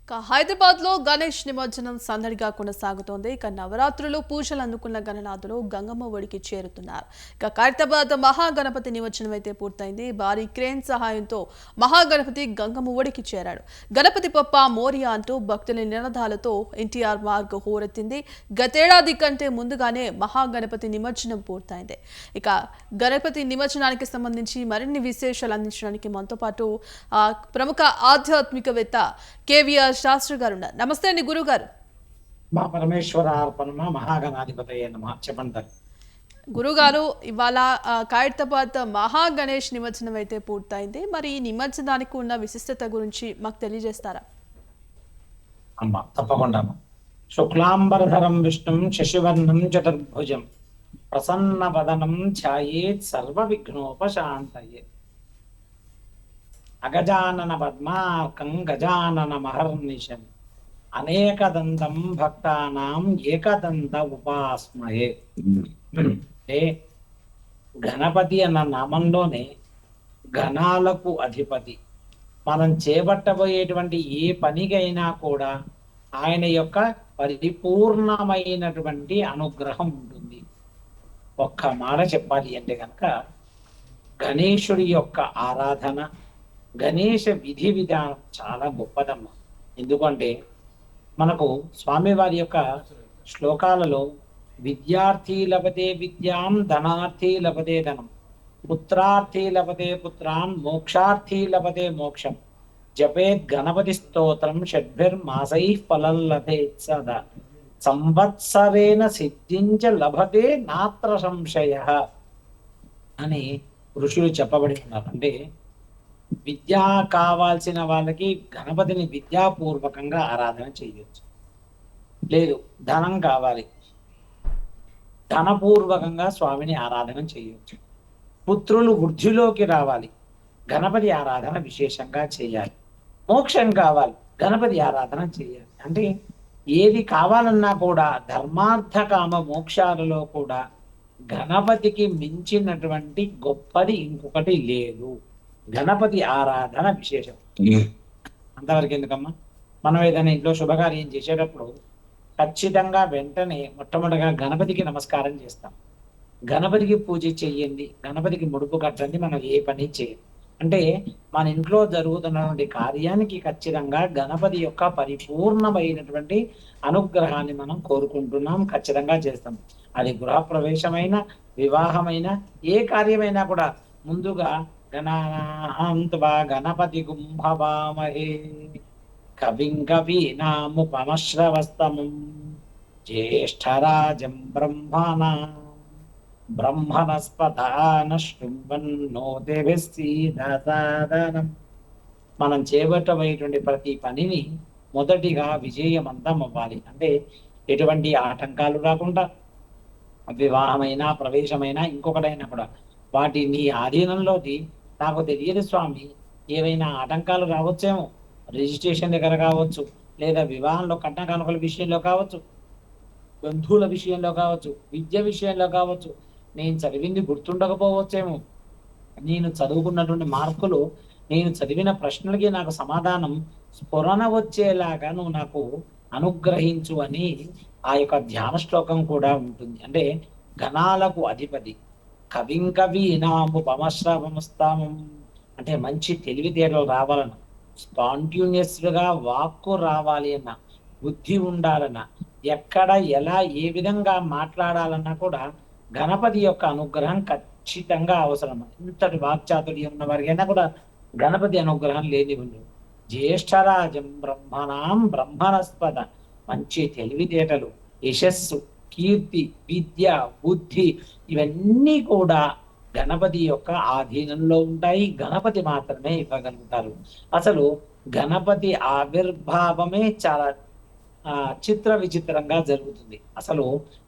హైదరాబాద్ లో గణేష్ నిమజ్జనం సందడిగా కొనసాగుతోంది. ఇక నవరాత్రులు పూజలు అందుకున్న గణనాథులు గంగమ్మ ఒడికి చేరుతున్నారు. ఇక ఖైరతాబాద్ మహాగణపతి నిమజ్జనం అయితే పూర్తయింది. భారీ క్రేన్ సహాయంతో మహాగణపతి గంగమ్మ ఒడికి చేరాడు. గణపతి పప్ప మోరియా అంటూ భక్తుల నినాదాలతో ఎన్టీఆర్ మార్గ్ హోరెత్తింది. గతేడాది కంటే ముందుగానే మహాగణపతి నిమజ్జనం పూర్తయింది. ఇక గణపతి నిమజ్జనానికి సంబంధించి మరిన్ని విశేషాలు అందించడానికి మనతో పాటు ప్రముఖ ఆధ్యాత్మికవేత్త కేవీఆర్ శాస్త్రి గారు ఉన్నారు. నమస్తే అండి గురుగారు. మా పరమేశ్వరార్పణ మహాగణాధిపతయే నమః. చెప్పండి గురుగారు, ఇవాళ ఖైరతాబాద్ మహాగణేష్ నిమజ్జనం అయితే పూర్తయింది. మరి ఈ నిమజ్జనానికి ఉన్న విశిష్టత గురించి మాకు తెలియజేస్తారా? అమ్మ తప్పకుండా. శుక్లాంబరధరం విష్ణుం శశివర్ణం చతుర్భుజం ప్రసన్న వదనం ఛాయేత్ సర్వ విఘ్నోపశాంతయే. అగజానన పద్మార్కం గజానన మహర్నిశం అనేకదంతం భక్తానాం ఏకదంత ఉపాస్మయే. అంటే గణపతి అన్న నామంలోనే గణాలకు అధిపతి. మనం చేపట్టబోయేటువంటి ఏ పనికైనా కూడా ఆయన యొక్క పరిపూర్ణమైనటువంటి అనుగ్రహం ఉంటుంది. ఒక్క మాట చెప్పాలి అంటే కనుక గణేశుడి యొక్క ఆరాధన, గణేష విధి విధానం చాలా గొప్పదమ్మ. ఎందుకంటే మనకు స్వామివారి యొక్క శ్లోకాలలో విద్యార్థి లభతే విద్యాం, ధనార్థి లభతే ధనం, పుత్రార్థి లభతే పుత్రాన్, మోక్షార్థి లభతే మోక్షం, జపేత్ గణపతి స్తోత్రం షడ్భిర్మాసై ఫలం లభేత్ సదా, సంవత్సరేణ సిద్ధించ లభతే నాత్ర సంశయ అని ఋషులు చెప్పబడి ఉన్నారు. అంటే విద్య కావాల్సిన వాళ్ళకి గణపతిని విద్యాపూర్వకంగా ఆరాధన చేయవచ్చు. లేదు ధనం కావాలి, ధనపూర్వకంగా స్వామిని ఆరాధన చేయవచ్చు. పుత్రులు వృద్ధిలోకి రావాలి, గణపతి ఆరాధన విశేషంగా చేయాలి. మోక్షం కావాలి, గణపతి ఆరాధన చేయాలి. అంటే ఏది కావాలన్నా కూడా ధర్మార్థ కామ మోక్షాలలో కూడా గణపతికి మించినటువంటి గొప్పది ఇంకొకటి లేదు. గణపతి ఆరాధన విశేషం. అంతవరకు ఎందుకమ్మా, మనం ఏదైనా ఇంట్లో శుభకార్యం చేసేటప్పుడు ఖచ్చితంగా వెంటనే మొట్టమొదటిగా గణపతికి నమస్కారం చేస్తాం. గణపతికి పూజ చెయ్యండి, గణపతికి ముడుపు కట్టండి, మనం ఏ పని చేయం. అంటే మన ఇంట్లో జరుగుతున్నటువంటి కార్యానికి ఖచ్చితంగా గణపతి యొక్క పరిపూర్ణమైనటువంటి అనుగ్రహాన్ని మనం కోరుకుంటున్నాం, ఖచ్చితంగా చేస్తాం. అది గృహప్రవేశమైన, వివాహమైన, ఏ కార్యమైనా కూడా ముందుగా గణానాహంత్వా గణపతి గుంభవామహే కవిం కవీనాముపమశ్రవస్తమం జ్యేష్ఠరాజం బ్రహ్మణస్పదానశృణ్వన్నోతిభిస్సీదసాదనం. మనం చేపట్టబోయేటువంటి ప్రతి పనిని మొదటిగా విజయవంతం అవ్వాలి. అంటే ఎటువంటి ఆటంకాలు రాకుండా, వివాహమైనా ప్రవేశమైనా ఇంకొకటైనా కూడా వాటి నీ ఆధీనంలోకి నాకు తెలియదు స్వామి, ఏవైనా ఆటంకాలు రావచ్చేమో, రిజిస్ట్రేషన్ దగ్గర కావచ్చు, లేదా వివాహంలో కట్న కానుకల విషయంలో కావచ్చు, బంధువుల విషయంలో కావచ్చు, విద్య విషయంలో కావచ్చు, నేను చదివింది గుర్తుండకపోవచ్చేమో, నేను చదువుకున్నటువంటి మార్కులు, నేను చదివిన ప్రశ్నలకి నాకు సమాధానం స్ఫురణ వచ్చేలాగా నువ్వు నాకు అనుగ్రహించు అని ఆ యొక్క ధ్యాన శ్లోకం కూడా ఉంటుంది. అంటే గణాలకు అధిపతి, కవిం కవీనాముపమశ్రవస్తామం అంటే మంచి తెలివితేటలు రావాలన్న, స్పాంట్యూనియస్ గా వాక్కు రావాలి అన్న, బుద్ధి ఉండాలన్న, ఎక్కడ ఎలా ఏ విధంగా మాట్లాడాలన్నా కూడా గణపతి యొక్క అనుగ్రహం ఖచ్చితంగా అవసరం. ఇంతటి వాక్చాతుర్యం ఉన్న వారికైనా కూడా గణపతి అనుగ్రహం లేని ఉంది. జ్యేష్ఠరాజం బ్రహ్మణాం బ్రహ్మణస్పద, మంచి తెలివితేటలు, యశస్సు, కీర్తి, విద్య, బుద్ధి ఇవన్నీ కూడా గణపతి యొక్క ఆధీనంలో ఉంటాయి. గణపతి మాత్రమే ఇవ్వగలుగుతారు. అసలు గణపతి ఆవిర్భావమే చాలా చిత్ర విచిత్రంగా జరుగుతుంది. అసలు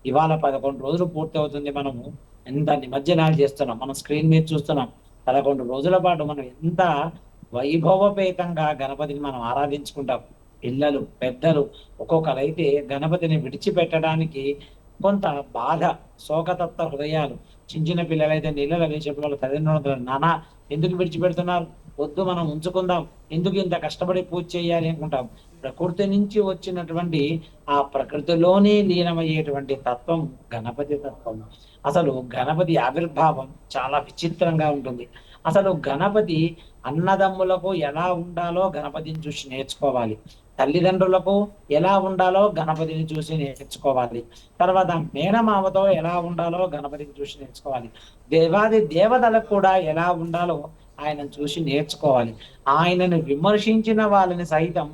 ఇవాళ 11 రోజులు పూర్తి అవుతుంది. మనము ఎంత నిమజ్జనాలు చేస్తున్నాం, మనం స్క్రీన్ మీద చూస్తున్నాం. 11 రోజుల పాటు మనం ఎంత వైభవపేతంగా గణపతిని మనం ఆరాధించుకుంటాం. పిల్లలు, పెద్దలు ఒక్కొక్కరైతే గణపతిని విడిచిపెట్టడానికి కొంత బాధ, శోకతత్వ హృదయాలు. చిన్న పిల్లలైతే నీళ్ళలో వేసేప్పుడు వాళ్ళ తల్లిదండ్రులు నానా ఎందుకు విడిచిపెడుతున్నారు, వద్దు మనం ఉంచుకుందాం, ఎందుకు ఇంత కష్టపడి పూజ చేయాలి అనుకుంటాం. ప్రకృతి నుంచి వచ్చినటువంటి ఆ ప్రకృతిలోనే లీనమయ్యేటువంటి తత్వం గణపతి తత్వం. అసలు గణపతి ఆవిర్భావం చాలా విచిత్రంగా ఉంటుంది. అసలు గణపతి అన్నదమ్ములకు ఎలా ఉండాలో గణపతిని చూసి నేర్చుకోవాలి. తల్లిదండ్రులకు ఎలా ఉండాలో గణపతిని చూసి నేర్చుకోవాలి. తర్వాత మేనమామతో ఎలా ఉండాలో గణపతిని చూసి నేర్చుకోవాలి. దేవాది దేవతలకు కూడా ఎలా ఉండాలో ఆయనను చూసి నేర్చుకోవాలి. ఆయనను విమర్శించిన వాళ్ళని సైతం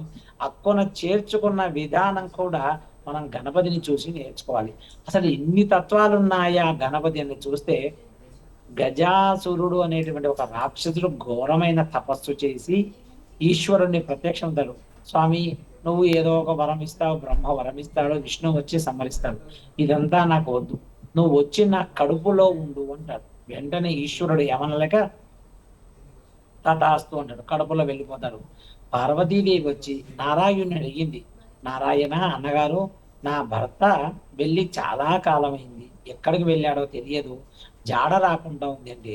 అక్కున చేర్చుకున్న విధానం కూడా మనం గణపతిని చూసి నేర్చుకోవాలి. అసలు ఇన్ని తత్వాలు ఉన్నాయా గణపతి అని చూస్తే, గజాసురుడు అనేటువంటి ఒక రాక్షసుడు ఘోరమైన తపస్సు చేసి ఈశ్వరుణ్ణి ప్రత్యక్షమవుతాడు. స్వామి, నువ్వు ఏదో ఒక వరం ఇస్తావు, బ్రహ్మ వరం ఇస్తాడు, విష్ణు వచ్చి సంహరిస్తాడు. ఇదంతా నాకు వద్దు, నువ్వు వచ్చి నా కడుపులో ఉండు అంటాడు. వెంటనే ఈశ్వరుడు ఏమనలేక తథాస్తు అంటాడు, కడుపులో వెళ్ళిపోతాడు. పార్వతీదేవి వచ్చి నారాయణుని అడిగింది, నారాయణ అన్నగారు, నా భర్త వెళ్ళి చాలా కాలమైంది, ఎక్కడికి వెళ్ళాడో తెలియదు, జాడ రాకుండా ఉంది అంటే,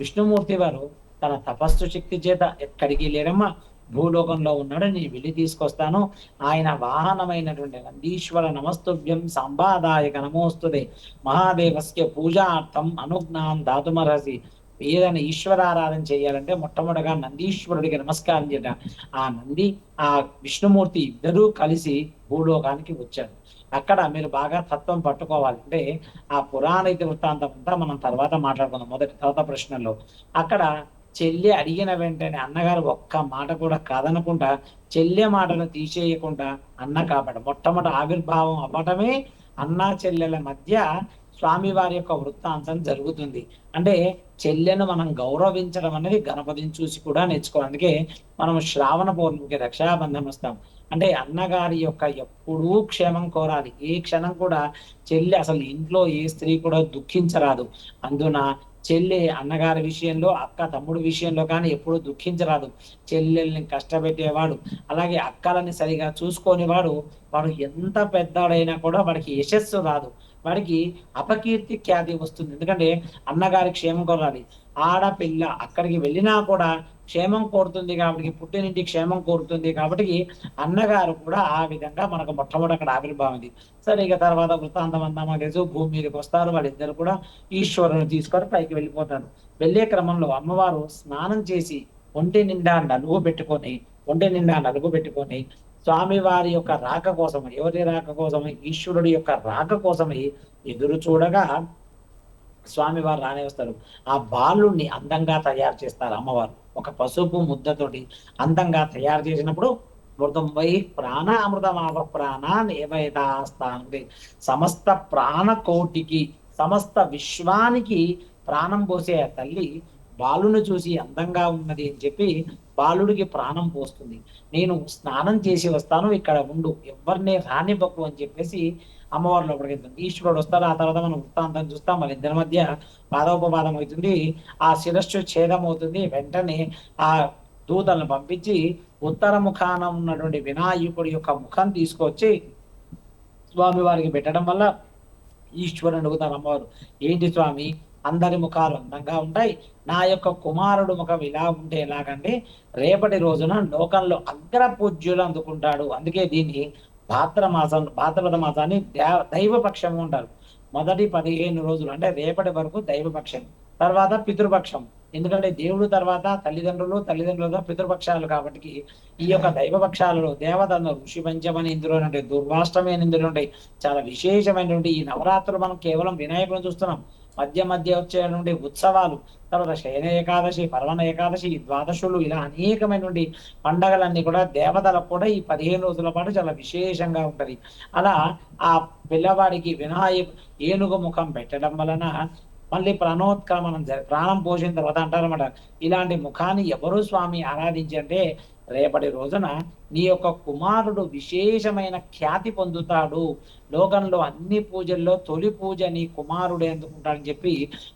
విష్ణుమూర్తి వారు తన తపస్సు శక్తి చేత ఎక్కడికి లేరమ్మా, భూలోకంలో ఉన్నాడు, నేను వెళ్ళి తీసుకొస్తాను. ఆయన వాహనమైనటువంటి నందీశ్వర నమస్తుభ్యం సంబాదాయక నమోస్తుదే మహాదేవస్య పూజార్థం అనుజ్ఞాం దాతుమర్హసి. ఏదైనా ఈశ్వరారాధన చేయాలంటే మొట్టమొదటిగా నందీశ్వరుడికి నమస్కారం చేయడం. ఆ నంది ఆ విష్ణుమూర్తి ఇద్దరూ కలిసి భూలోకానికి వచ్చారు. అక్కడ మీరు బాగా తత్వం పట్టుకోవాలి. అంటే ఆ పురాణ వృత్తాంతం అంతా మనం తర్వాత మాట్లాడుకుందాం. తర్వాత ప్రశ్నలో అక్కడ చెల్లె అడిగిన వెంటనే అన్నగారు ఒక్క మాట కూడా కాదనకుండా చెల్లె మాటను తీసేయకుండా అన్న కాబట్టి మొట్టమొదటి ఆవిర్భావం అవ్వటమే అన్నా చెల్లెల మధ్య స్వామివారి యొక్క వృత్తాంతం జరుగుతుంది. అంటే చెల్లెను మనం గౌరవించడం అనేది గణపతిని చూసి కూడా నేర్చుకోవాలి. అందుకే మనం శ్రావణ పౌర్ణమికి రక్షాబంధం వస్తాం. అంటే అన్నగారి యొక్క ఎప్పుడూ క్షేమం కోరాలి. ఏ క్షణం కూడా చెల్లి అసలు ఇంట్లో ఏ స్త్రీ కూడా దుఃఖించరాదు. అందున చెల్లి అన్నగారి విషయంలో, అక్క తమ్ముడు విషయంలో కానీ ఎప్పుడూ దుఃఖించరాదు. చెల్లెల్ని కష్టపెట్టేవాడు, అలాగే అక్కలని సరిగా చూసుకొనివాడు, వాడు ఎంత పెద్దవాడైనా కూడా వాడికి యశస్సు రాదు, వాడికి అపకీర్తి ఖ్యాతి వస్తుంది. ఎందుకంటే అన్నగారి క్షేమం కోరాలి. ఆడపిల్ల అక్కడికి వెళ్ళినా కూడా క్షేమం కోరుతుంది కాబట్టి, పుట్టినింటి క్షేమం కోరుతుంది కాబట్టి అన్నగారు కూడా ఆ విధంగా మనకు మొట్టమొదటి అక్కడ ఆవిర్భావం. సరే, ఇక తర్వాత వృత్తాంతం అంతా మనకు తెలుసు. భూమి మీదకి వస్తారు, వాళ్ళిద్దరు కూడా ఈశ్వరుని తీసుకొని పైకి వెళ్ళిపోతారు. వెళ్ళే క్రమంలో అమ్మవారు స్నానం చేసి ఒంటి నిండా నలుగు పెట్టుకొని స్వామివారి యొక్క రాక కోసమై, ఎవరి రాక కోసమై, ఈశ్వరుడి యొక్క రాక కోసమై ఎదురు చూడగా స్వామివారు రానే వస్తారు. ఆ బాలుణ్ణి అందంగా తయారు చేస్తారు అమ్మవారు. ఒక పసుపు ముద్దతోటి అందంగా తయారు చేసినప్పుడు మృతం వై ప్రాణ అమృతమావ ప్రాణాన్ ఏవైతాస్తాను, సమస్త ప్రాణకోటికి, సమస్త విశ్వానికి ప్రాణం పోసే ఆ తల్లి బాలుని చూసి అందంగా ఉన్నది అని చెప్పి బాలుడికి ప్రాణం పోస్తుంది. నేను స్నానం చేసి వస్తాను, ఇక్కడ ఉండు, ఎవరిని రానివ్వకు అని చెప్పేసి అమ్మవారి లోపలికి వెళ్తుంది. ఈశ్వరుడు వస్తారు. ఆ తర్వాత మనం వృత్తాంతం చూస్తాం. మన ఇద్దరి మధ్య పాదోపపాదం అవుతుంది. ఆ శిరస్సు ఛేదం అవుతుంది. వెంటనే ఆ దూతలను పంపించి ఉత్తర ముఖాన ఉన్నటువంటి వినాయకుడి యొక్క ముఖం తీసుకొచ్చి స్వామి వారికి పెట్టడం వల్ల ఈశ్వరుని అడుగుతారు అమ్మవారు, ఏంటి స్వామి, అందరి ముఖాలు అందంగా ఉంటాయి, నా యొక్క కుమారుడు ముఖం ఇలా ఉంటే ఎలాగంటే, రేపటి రోజున లోకంలో అగ్ర పూజ్యులు అందుకుంటాడు. అందుకే దీన్ని భాద్రపద మాసాన్ని దైవపక్షము అంటారు. మొదటి 15 రోజులు అంటే రేపటి వరకు దైవపక్షం, తర్వాత పితృపక్షం. ఎందుకంటే దేవుడు తర్వాత తల్లిదండ్రులు, తల్లిదండ్రుల పితృపక్షాలు కాబట్టి ఈ యొక్క దైవపక్షాలలో దేవతను ఋషి పంచమని ఇందులో ఉంటాయి, దుర్వాష్టమి అని ఇందులో ఉంటాయి. చాలా విశేషమైనటువంటి ఈ నవరాత్రులు మనం కేవలం వినాయకులను చూస్తున్నాం. మధ్య మధ్య వచ్చేటువంటి ఉత్సవాలు, తర్వాత శయన ఏకాదశి, పర్వణ ఏకాదశి, ద్వాదశులు, ఇలా అనేకమైనటువంటి పండగలన్నీ కూడా దేవతలకు కూడా ఈ 15 రోజుల పాటు చాలా విశేషంగా ఉంటది. అలా ఆ పిల్లవాడికి ఏనుగు ముఖం పెట్టడం వలన మళ్ళీ ప్రాణోత్క్రమణం ప్రాణం పోసిన తర్వాత అంటారన్నమాట, ఇలాంటి ముఖాన్ని ఎవరు స్వామి ఆరాధించంటే, రేపటి రోజున నీ యొక్క కుమారుడు విశేషమైన ఖ్యాతి పొందుతాడు, లోకంలో అన్ని పూజల్లో తొలి పూజ నీ కుమారుడే అందుకుంటాడని చెప్పి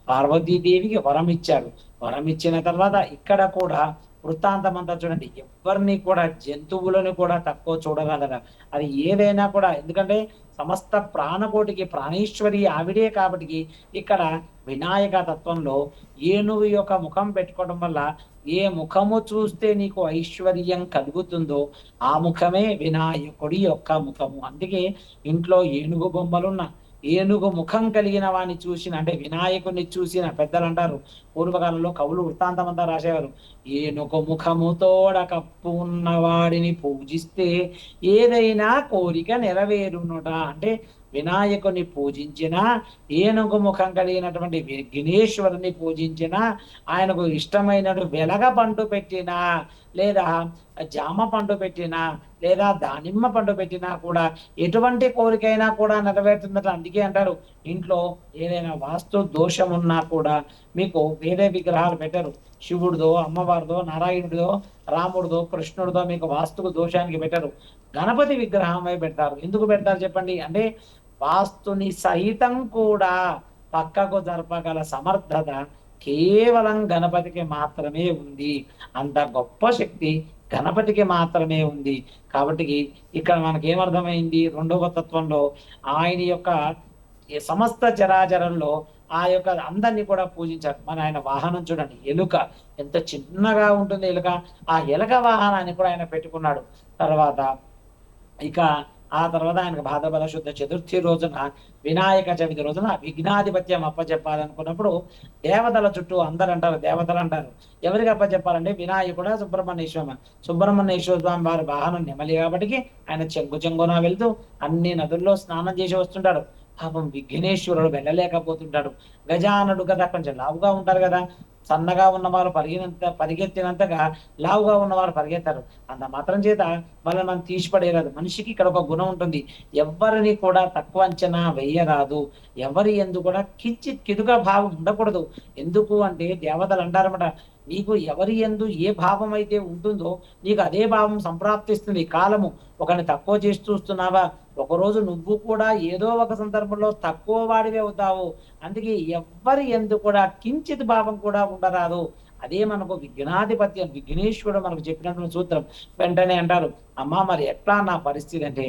పార్వతీదేవికి వరం ఇచ్చాడు. వరం ఇచ్చిన తర్వాత ఇక్కడ కూడా వృత్తాంతం అంతా చూడండి. ఎవరిని కూడా, జంతువులను కూడా తక్కువ చూడగలరా? అది ఏదైనా కూడా, ఎందుకంటే సమస్త ప్రాణకోటికి ప్రాణేశ్వరి ఆవిడే కాబట్టి ఇక్కడ వినాయక తత్వంలో ఏనుగు యొక్క ముఖం పెట్టుకోవడం వల్ల ఏ ముఖము చూస్తే నీకు ఐశ్వర్యం కలుగుతుందో ఆ ముఖమే వినాయకుడి యొక్క ముఖము. అందుకే ఇంట్లో ఏనుగు బొమ్మలున్న, ఏనుగు ముఖం కలిగిన వాడిని చూసిన, అంటే వినాయకుడిని చూసిన పెద్దలు అంటారు, పూర్వకాలంలో కవులు వృత్తాంతం అంతా రాసేవారు, ఏనుగు ముఖముతోడ కప్పు ఉన్నవాడిని పూజిస్తే ఏదైనా కోరిక నెరవేరునుట. అంటే వినాయకుని పూజించిన, ఏనుగు ముఖం కలిగినటువంటి విఘ్నేశ్వరుని పూజించిన, ఆయనకు ఇష్టమైనటు వెలగ పండు పెట్టినా, లేదా జామ పండు పెట్టినా, లేదా దానిమ్మ పండు పెట్టినా కూడా ఎటువంటి కోరికైనా కూడా నెరవేరుతుందట. అందుకే అంటారు, ఇంట్లో ఏదైనా వాస్తు దోషం ఉన్నా కూడా మీకు వేరే విగ్రహాలు పెట్టరు. శివుడిదో, అమ్మవారిదో, నారాయణుడిదో, రాముడిదో, కృష్ణుడిదో మీకు వాస్తుకు దోషానికి పెట్టరు. గణపతి విగ్రహమై పెడతారు. ఎందుకు పెడతారు చెప్పండి? అంటే వాస్తుని సహితం కూడా పక్కకు జరపగల సమర్థత కేవలం గణపతికి మాత్రమే ఉంది. అంత గొప్ప శక్తి గణపతికి మాత్రమే ఉంది. కాబట్టి ఇక్కడ మనకేమర్థమైంది? రెండవ తత్వంలో ఆయన యొక్క సమస్త చరాచరంలో ఆ యొక్క అందరినీ కూడా పూజించారు. మన ఆయన వాహనం చూడండి, ఎలుక. ఎంత చిన్నగా ఉంటుంది ఎలుక. ఆ ఎలుక వాహనాన్ని కూడా ఆయన పెట్టుకున్నాడు. తర్వాత ఇక ఆ తర్వాత ఆయనకు భాద్రపద శుద్ధ చతుర్థి రోజున, వినాయక చవితి రోజున విఘ్నాధిపత్యం అప్పచెప్పాలనుకున్నప్పుడు దేవతల చుట్టూ అందరు అంటారు, దేవతలు అంటారు, ఎవరికి అప్పచెప్పాలంటే వినాయకుడ, సుబ్రహ్మణ్యేశ్వర. సుబ్రహ్మణ్యేశ్వర స్వామి వారి వాహనం నెమలి కాబట్టి ఆయన చెంగు చెంగున వెళ్తూ అన్ని నదుల్లో స్నానం చేసి వస్తుంటాడు. పాపం విఘ్నేశ్వరుడు వెళ్ళలేకపోతుంటాడు. గజానుడు కదా, కొంచెం లావుగా ఉంటారు కదా, సన్నగా ఉన్నవారు పరిగెత్తినంతగా లావుగా ఉన్నవారు పరిగెత్తారు. అంత మాత్రం చేత వాళ్ళని మనం తీసిపడేయరాదు. మనిషికి ఇక్కడ ఒక గుణం ఉంటుంది, ఎవరిని కూడా తక్కువ అంచనా వేయరాదు. ఎవరి ఎందు కూడా కించిత్ కిదుగా భావం ఉండకూడదు. ఎందుకు అంటే దేవతలు అంటారన్నమాట, నీకు ఎవరి ఎందు ఏ భావం అయితే ఉంటుందో నీకు అదే భావం సంప్రాప్తిస్తుంది. కాలము ఒకరిని తక్కువ చేసి చూస్తున్నావా, ఒకరోజు నువ్వు కూడా ఏదో ఒక సందర్భంలో తక్కువ వాడివే అవుతావు. అందుకే ఎవ్వరి ఎందు కూడా కించిత్ భావం కూడా ఉండరాదు. అదే మనకు విఘ్నాధిపత్యం, విఘ్నేశ్వరుడు మనకు చెప్పినటువంటి సూత్రం. వెంటనే అంటారు, అమ్మా మరి ఎట్లా నా పరిస్థితి అంటే,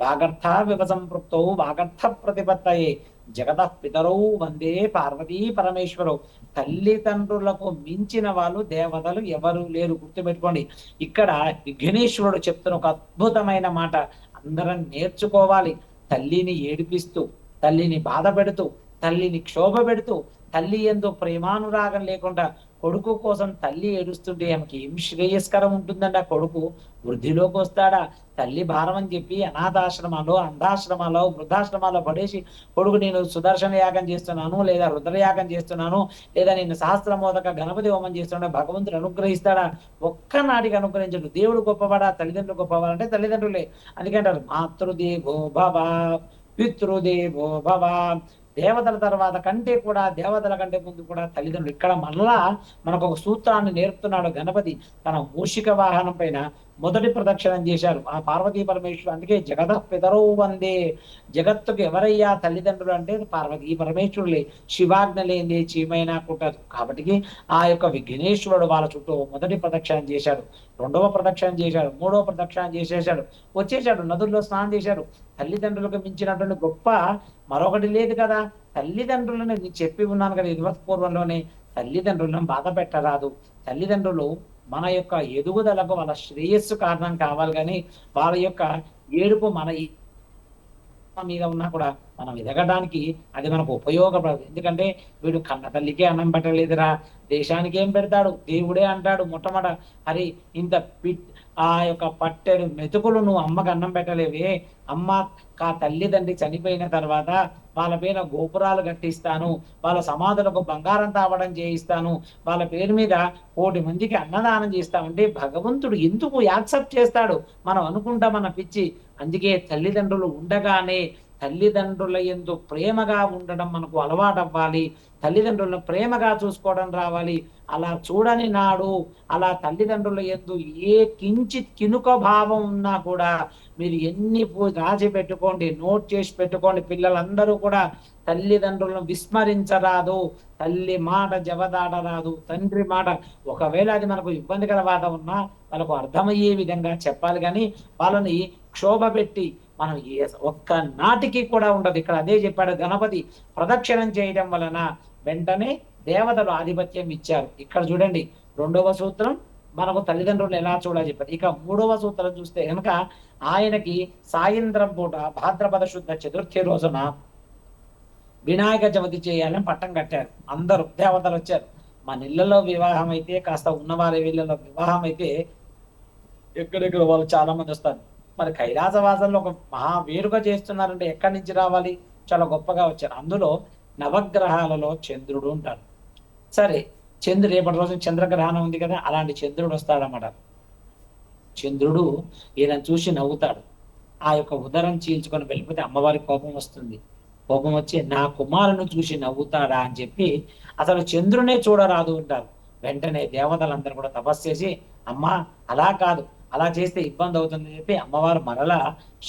వాగర్థ వివసంపృక్తౌ వాగర్థ ప్రతిపత్తయే జగత పితరౌ వందే పార్వతీ పరమేశ్వరౌ. తల్లిదండ్రులకు మించిన వాళ్ళు దేవతలు ఎవరు లేరు. గుర్తుపెట్టుకోండి. ఇక్కడ విఘ్నేశ్వరుడు చెప్తున్న ఒక అద్భుతమైన మాట అందరం నేర్చుకోవాలి. తల్లిని ఏడిపిస్తూ, తల్లిని బాధ పెడుతూ, తల్లిని క్షోభ పెడుతూ, తల్లి ఎందు ప్రేమానురాగం లేకుండా కొడుకు కోసం తల్లి ఏడుస్తుంటే ఆమెకి ఏం శ్రేయస్కరం ఉంటుందండి? ఆ కొడుకు వృద్ధిలోకి వస్తాడా? తల్లి భారం అని చెప్పి అనాథాశ్రమాల్లో, అంధాశ్రమాల్లో, వృద్ధాశ్రమాల్లో పడేసి కొడుకు నేను సుదర్శన యాగం చేస్తున్నాను, లేదా రుద్రయాగం చేస్తున్నాను, లేదా నేను సహస్రమోదక గణపతి హోమం చేస్తున్నా, భగవంతుడు అనుగ్రహిస్తాడా? ఒక్కనాటికి అనుగ్రహించడు. దేవుడు గొప్పవాడా, తల్లిదండ్రులు గొప్పవాడా అంటే తల్లిదండ్రులే. అందుకంటారు మాతృదేవో భవ, పితృదేవో భవ. దేవతల తర్వాత కంటే కూడా, దేవతల కంటే ముందు కూడా తల్లిదండ్రులు. ఇక్కడ మళ్ళా మనకు ఒక సూత్రాన్ని నేర్పుతున్నాడు గణపతి. తన మూషిక వాహనం పైన మొదటి ప్రదక్షిణం చేశారు ఆ పార్వతీ పరమేశ్వరు. అందుకే జగత పితరౌ వందే. జగత్తుకు ఎవరయ్యా తల్లిదండ్రులు అంటే పార్వతీ పరమేశ్వరులే. శివాజ్ఞ లేనిదే చీమైనా కుట్టదు. కాబట్టి ఆ యొక్క విఘ్నేశ్వరుడు వాళ్ళ చుట్టూ మొదటి ప్రదక్షిణం చేశాడు, రెండవ ప్రదక్షిణం చేశాడు, మూడవ ప్రదక్షిణం చేసేశాడు, వచ్చేశాడు, నదుల్లో స్నానం చేశాడు. తల్లిదండ్రులకు మించినటువంటి గొప్ప మరొకటి లేదు కదా. తల్లిదండ్రులను చెప్పి ఉన్నాను కదా ఇదివరకు పూర్వంలోనే, తల్లిదండ్రులను బాధ పెట్టరాదు. తల్లిదండ్రులు మన యొక్క ఎదుగుదలకు, వాళ్ళ శ్రేయస్సు కారణం కావాలి, కానీ వాళ్ళ యొక్క ఏడుపు మన మీద ఉన్నా కూడా మనం ఎదగడానికి అది మనకు ఉపయోగపడదు. ఎందుకంటే వీడు కన్న తల్లికే అన్నం పెట్టలేదురా, దేశానికి ఏం పెడతాడు? దేవుడే అంటాడు మొట్టమొదట. అరే ఇంత ఆ యొక్క పట్టెడు మెతుకులు నువ్వు అమ్మకు అన్నం పెట్టలేవే, అమ్మ తల్లిదండ్రి చనిపోయిన తర్వాత వాళ్ళ పైన గోపురాలు కట్టిస్తాను, వాళ్ళ సమాధులకు బంగారం తావడం చేయిస్తాను, వాళ్ళ పేరు మీద 1,000,000 మందికి అన్నదానం చేస్తామంటే భగవంతుడు ఎందుకు యాక్సెప్ట్ చేస్తాడు? మనం అనుకుంటాం మన పిచ్చి. అందుకే తల్లిదండ్రులు ఉండగానే తల్లిదండ్రుల యందు ప్రేమగా ఉండడం మనకు అలవాటు అవ్వాలి. తల్లిదండ్రులను ప్రేమగా చూసుకోవడం రావాలి. అలా చూడని నాడు, అలా తల్లిదండ్రుల యందు ఏ కించిత్ కినుక భావం ఉన్నా కూడా మీరు ఎన్ని రాసి పెట్టుకోండి, నోట్ చేసి పెట్టుకోండి. పిల్లలందరూ కూడా తల్లిదండ్రులను విస్మరించరాదు. తల్లి మాట జవదాటరాదు. తండ్రి మాట ఒకవేళ అది మనకు ఇబ్బందికర వాత ఉన్నా వాళ్ళకు అర్థమయ్యే విధంగా చెప్పాలి గాని, వాళ్ళని క్షోభపెట్టి మనం ఒక్క నాటికి కూడా ఉండదు. ఇక్కడ అదే చెప్పాడు, గణపతి ప్రదక్షిణం చేయడం వలన వెంటనే దేవతలు ఆధిపత్యం ఇచ్చారు. ఇక్కడ చూడండి, రెండవ సూత్రం మనకు తల్లిదండ్రులు ఎలా చూడాలి చెప్పారు. ఇక మూడవ సూత్రం చూస్తే కనుక ఆయనకి సాయంత్రం పూట భాద్రపద శుద్ధ చతుర్థి రోజున వినాయక చవితి చేయాలని పట్టం కట్టారు. అందరూ దేవతలు వచ్చారు. మన ఇళ్లలో వివాహం అయితే, కాస్త ఉన్నవారి వీళ్ళలో వివాహం అయితే ఎక్కడెక్కడ వాళ్ళు చాలా మంది వస్తారు. మరి కైలాసవాసంలో ఒక మహా వేడుక చేస్తున్నారంటే ఎక్కడి నుంచి రావాలి? చాలా గొప్పగా వచ్చారు. అందులో నవగ్రహాలలో చంద్రుడు ఉంటాడు. సరే, చంద్రుడు రేపటి రోజు చంద్రగ్రహణం ఉంది కదా, అలాంటి చంద్రుడు వస్తాడన్నమాట. చంద్రుడు ఈయన చూసి నవ్వుతాడు. ఆ యొక్క ఉదరం చీల్చుకొని వెళ్ళిపోతే అమ్మవారి కోపం వస్తుంది. కోపం వచ్చి నా కుమారుని చూసి నవ్వుతాడా అని చెప్పి అసలు చంద్రునే చూడరాదు ఉంటారు. వెంటనే దేవతలందరూ కూడా తపస్సు చేసి, అమ్మా అలా కాదు, అలా చేస్తే ఇబ్బంది అవుతుందని చెప్పి అమ్మవారు మరలా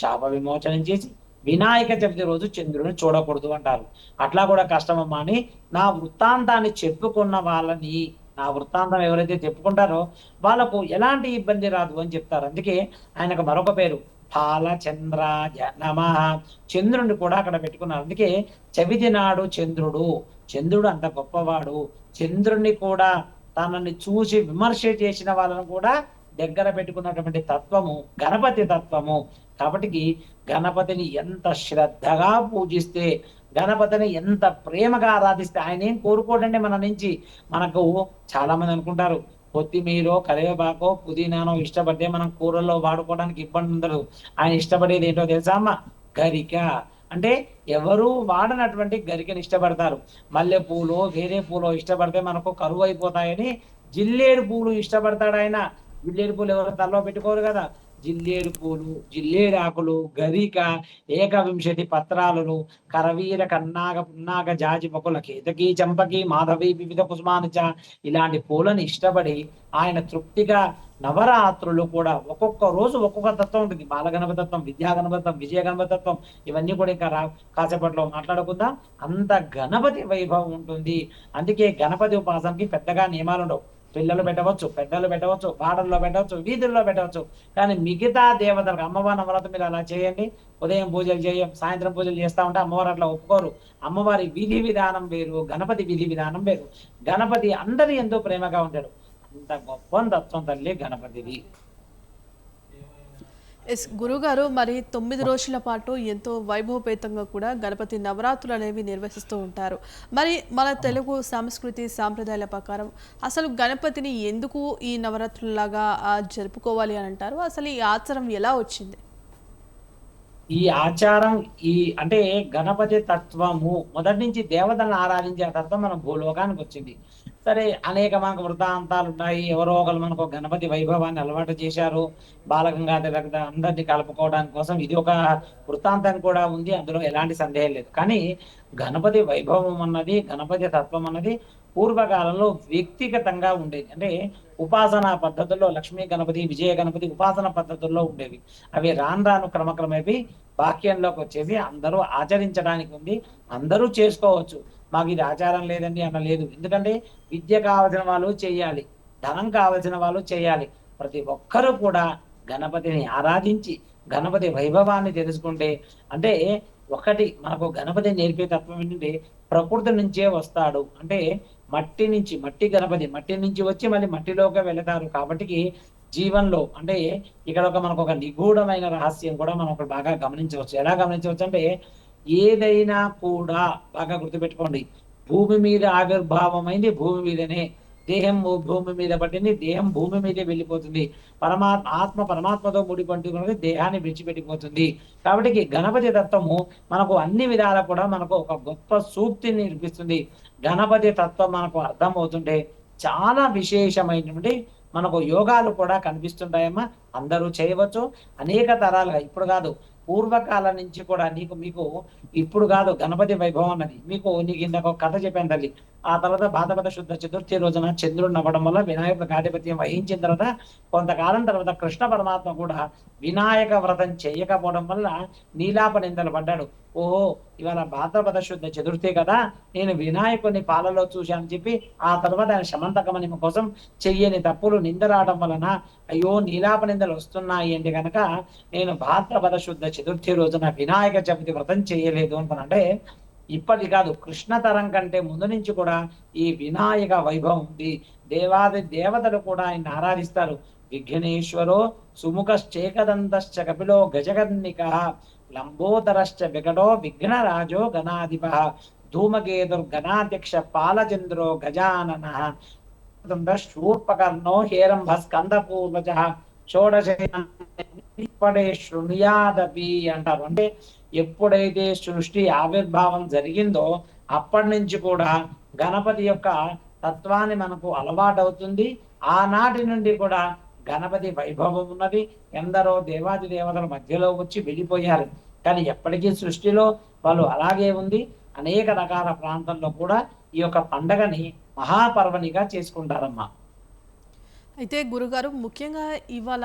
శాప విమోచనం చేసి వినాయక చవితి రోజు చంద్రుని చూడకూడదు అంటారు. అట్లా కూడా కష్టమమ్మా అని నా వృత్తాంతాన్ని చెప్పుకున్న వాళ్ళని, నా వృత్తాంతం ఎవరైతే చెప్పుకుంటారో వాళ్ళకు ఎలాంటి ఇబ్బంది రాదు అని చెప్తారు. అందుకే ఆయనకు మరొక పేరు బాలచంద్రాయ నమః. చంద్రుడిని కూడా అక్కడ పెట్టుకున్నారు. అందుకే చవితి నాడు చంద్రుడు, చంద్రుడు అంత గొప్పవాడు. చంద్రుణ్ణి కూడా తనని చూసి విమర్శ చేసిన వాళ్ళను కూడా దగ్గర పెట్టుకున్నటువంటి తత్వము గణపతి తత్వము. కాబట్టి గణపతిని ఎంత శ్రద్ధగా పూజిస్తే, గణపతిని ఎంత ప్రేమగా ఆరాధిస్తే, ఆయన ఏం కోరుకోడండి మన నుంచి. మనకు చాలా మంది అనుకుంటారు కొత్తిమీరో కరివేపాకో పుదీనానో ఇష్టపడితే మనం కూరల్లో వాడుకోవడానికి ఇబ్బంది ఉండదు. ఆయన ఇష్టపడేది ఏంటో తెలుసా అమ్మ? గరిక. అంటే ఎవరు వాడనటువంటి గరికని ఇష్టపడతారు. మల్లె పూలు వేరే పూలు ఇష్టపడితే మనకు కరువు అయిపోతాయని జిల్లేడు పూలు ఇష్టపడతాడు ఆయన. జిల్లేడు పూలు ఎవరు తలలో పెట్టుకోరు కదా. జిల్లేడు పూలు, జిల్లేడు ఆకులు, గరిక, ఏకవింశతి పత్రాలను, కరవీర కన్నాగ పున్నాగ జాజి పకుల కేతకి చంపకి మాధవి వివిధ కుసుమానిచ, ఇలాంటి పూలను ఇష్టపడి ఆయన తృప్తిగా నవరాత్రులు కూడా ఒక్కొక్క రోజు ఒక్కొక్క తత్వం ఉంటుంది. బాలగణపతి తత్వం, విద్యా గణపతి తత్వం, విజయ గణపతి తత్వం, ఇవన్నీ కూడా ఇంకా కాసేపట్లో మాట్లాడుకుందాం. అంత గణపతి వైభవం ఉంటుంది. అందుకే గణపతి ఉపాసనకి పెద్దగా నియమాలు ఉండవు. పిల్లలు పెట్టవచ్చు, పెద్దలు పెట్టవచ్చు, వాడల్లో పెట్టవచ్చు, వీధుల్లో పెట్టవచ్చు. కానీ మిగతా దేవతలకు అమ్మవారి నవరాత్రి మీరు అలా చేయండి. ఉదయం పూజలు చేయం, సాయంత్రం పూజలు చేస్తా ఉంటే అమ్మవారు అట్లా ఒప్పుకోరు. అమ్మవారి విధి విధానం వేరు, గణపతి విధి విధానం వేరు. గణపతి అందరి ఎంతో ప్రేమగా ఉంటాడు. అంత గొప్ప తత్వం తల్లి గణపతిది. ఎస్ గురుగారు, మరి 9 రోజుల పాటు ఎంతో వైభవపేతంగా కూడా గణపతి నవరాత్రులు అనేవి నిర్వహిస్తూ ఉంటారు. మరి మన తెలుగు సంస్కృతి సాంప్రదాయాల ప్రకారం అసలు గణపతిని ఎందుకు ఈ నవరాత్రులలాగా జరుపుకోవాలి అని అంటారు? అసలు ఈ ఆచారం ఎలా వచ్చింది? ఈ ఆచారం అంటే గణపతి తత్వము మొదటి నుంచి దేవతలను ఆరాధించే తత్వం మన భూలోకానికి వచ్చింది. సరే, అనేక మనకు వృత్తాంతాలు ఉన్నాయి. ఎవరో ఒకరు మనకు గణపతి వైభవాన్ని అలవాటు చేశారు. బాలగంగాధర అందరినీ కలుపుకోవడానికి కోసం ఇది ఒక వృత్తాంతం కూడా ఉంది. అందులో ఎలాంటి సందేహం లేదు. కానీ గణపతి వైభవం అన్నది, గణపతి తత్వం అన్నది పూర్వకాలంలో వ్యక్తిగతంగా ఉండేది. అంటే ఉపాసనా పద్ధతుల్లో లక్ష్మీ గణపతి, విజయ గణపతి ఉపాసన పద్ధతుల్లో ఉండేవి. అవి రాను క్రమక్రమేపీ బాహ్యంలోకి వచ్చేసి అందరూ ఆచరించడానికి ఉంది, అందరూ చేసుకోవచ్చు. మాకు ఇది ఆచారం లేదండి అన్న లేదు. ఎందుకంటే విద్య కావలసిన వాళ్ళు చేయాలి, ధనం కావలసిన వాళ్ళు చేయాలి. ప్రతి ఒక్కరూ కూడా గణపతిని ఆరాధించి గణపతి వైభవాన్ని తెలుసుకుంటే, అంటే ఒకటి మనకు గణపతి నేర్పే తత్వం ఏంటంటే ప్రకృతి నుంచే వస్తాడు. అంటే మట్టి గణపతి మట్టి నుంచి వచ్చి మళ్ళీ మట్టిలోకి వెళతారు. కాబట్టి జీవన్లో అంటే ఇక్కడ మనకు ఒక నిగూఢమైన రహస్యం కూడా మనం ఒకటి బాగా గమనించవచ్చు. ఎలా గమనించవచ్చు అంటే, ఏదైనా కూడా బాగా గుర్తుపెట్టుకోండి, భూమి మీద ఆవిర్భావమైంది భూమి మీదనే, దేహం భూమి మీద పట్టింది, దేహం భూమి మీదే వెళ్ళిపోతుంది. ఆత్మ పరమాత్మతో ముడిపట్టుకున్నది దేహాన్ని విడిచిపెట్టిపోతుంది. కాబట్టి గణపతి తత్వము మనకు అన్ని విధాలా కూడా మనకు ఒక గొప్ప సూక్తిని నిర్పిస్తుంది. గణపతి తత్వం మనకు అర్థం అవుతుంటే చాలా విశేషమైనటువంటి మనకు యోగాలు కూడా కనిపిస్తుంటాయమ్మా. అందరూ చేయవచ్చు అనేక తరాలుగా. ఇప్పుడు కాదు, పూర్వకాలం నుంచి కూడా మీకు ఇప్పుడు కాదు గణపతి వైభవం అన్నది. నీకు ఇందాక ఒక కథ చెప్పాను తల్లి. ఆ తర్వాత భాద్రపద శుద్ధ చతుర్థి రోజున చంద్రుడు నవ్వడం వల్ల వినాయకుడు ఆధిపత్యం వహించిన తర్వాత కొంతకాలం తర్వాత కృష్ణ పరమాత్మ కూడా వినాయక వ్రతం చేయకపోవడం వల్ల నీలాప నిందలు పడ్డాడు. ఓహో, ఇవాళ భాద్రపద శుద్ధ చతుర్థి కదా, నేను వినాయకుడిని పాలలో చూశానని చెప్పి ఆ తర్వాత ఆయన శమంతకమని కోసం చెయ్యని తప్పులు నిందరావడం వలన అయ్యో నీలాప నిందలు వస్తున్నాయి అంటే కనుక నేను భాద్రపద శుద్ధ చతుర్థి రోజున వినాయక చవితి వ్రతం చేయలేదు అనుకున్నానంటే, ఇప్పటి కాదు కృష్ణ తరం కంటే ముందు నుంచి కూడా ఈ వినాయక వైభవం ఉంది. దేవాది దేవతలు కూడా ఆయన ఆరాధిస్తారు. విఘ్నేశ్వరో సుముఖశ్చేకదంతశ్చ కపిలో గజగర్ణిక లంబోదరశ్చ వికటో విఘ్నరాజో గణాధిప ధూమకేతుర్గణాధ్యక్ష పాలచంద్రో గజానన శూర్పకర్ణో హేరంభ స్కందపూర్వజ షోడశే శృణుయాదపి అంటారు. అంటే ఎప్పుడైతే సృష్టి ఆవిర్భావం జరిగిందో అప్పటి నుంచి కూడా గణపతి యొక్క తత్వాన్ని మనకు అలవాటవుతుంది. ఆనాటి నుండి కూడా గణపతి వైభవం ఉన్నది. ఎందరో దేవాది దేవతల మధ్యలో వచ్చి వెళ్ళిపోయారు, కానీ ఎప్పటికీ సృష్టిలో వాళ్ళు అలాగే ఉంది. అనేక రకాల ప్రాంతాల్లో కూడా ఈ యొక్క పండగని మహాపర్వనిగా చేసుకుంటారమ్మా. అయితే గురుగారు, ముఖ్యంగా ఇవాళ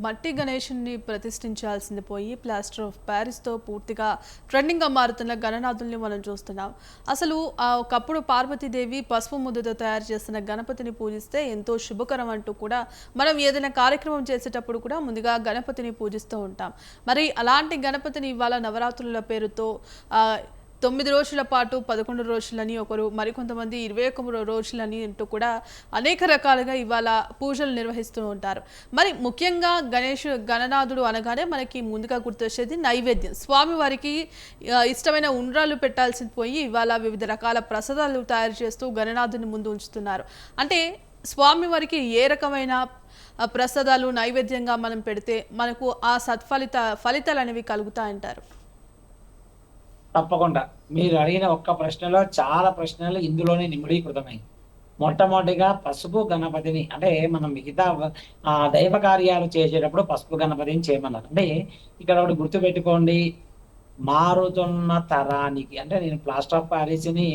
మట్టి గణేషుని ప్రతిష్ఠించాల్సింది పోయి ప్లాస్టర్ ఆఫ్ ప్యారిస్తో పూర్తిగా ట్రెండింగ్గా మారుతున్న గణనాథుల్ని మనం చూస్తున్నాం. అసలు ఒకప్పుడు పార్వతీదేవి పసుపు ముద్దతో తయారు చేసిన గణపతిని పూజిస్తే ఎంతో శుభకరం అంటూ కూడా మనం ఏదైనా కార్యక్రమం చేసేటప్పుడు కూడా ముందుగా గణపతిని పూజిస్తూ ఉంటాం. మరి అలాంటి గణపతిని ఇవాళ నవరాత్రుల పేరుతో 9 రోజుల పాటు 11 రోజులని, ఒకరు మరికొంతమంది 21 రోజులని అంటూ కూడా అనేక రకాలుగా ఇవాళ పూజలు నిర్వహిస్తూ ఉంటారు. మరి ముఖ్యంగా గణనాథుడు అనగానే మనకి ముందుగా గుర్తొచ్చేది నైవేద్యం. స్వామివారికి ఇష్టమైన ఉండ్రాలు పెట్టాల్సింది పోయి ఇవాళ వివిధ రకాల ప్రసాదాలు తయారు చేస్తూ గణనాథుని ముందు ఉంచుతున్నారు. అంటే స్వామివారికి ఏ రకమైన ప్రసాదాలు నైవేద్యంగా మనం పెడితే మనకు ఆ ఫలితాలు అనేవి కలుగుతాయంటారు? తప్పకుండా మీరు అడిగిన ఒక్క ప్రశ్నలో చాలా ప్రశ్నలు ఇందులోనే నిమిడీకృతమై. మొట్టమొదటిగా పసుపు గణపతిని, అంటే మనం మిగతా దైవ కార్యాలు చేసేటప్పుడు పసుపు గణపతిని చేయమన్నారు. అంటే ఇక్కడ ఒకటి గుర్తుపెట్టుకోండి, మారుతున్న తరానికి, అంటే నేను ప్లాస్టర్ ఆఫ్ ప్యారిస్ని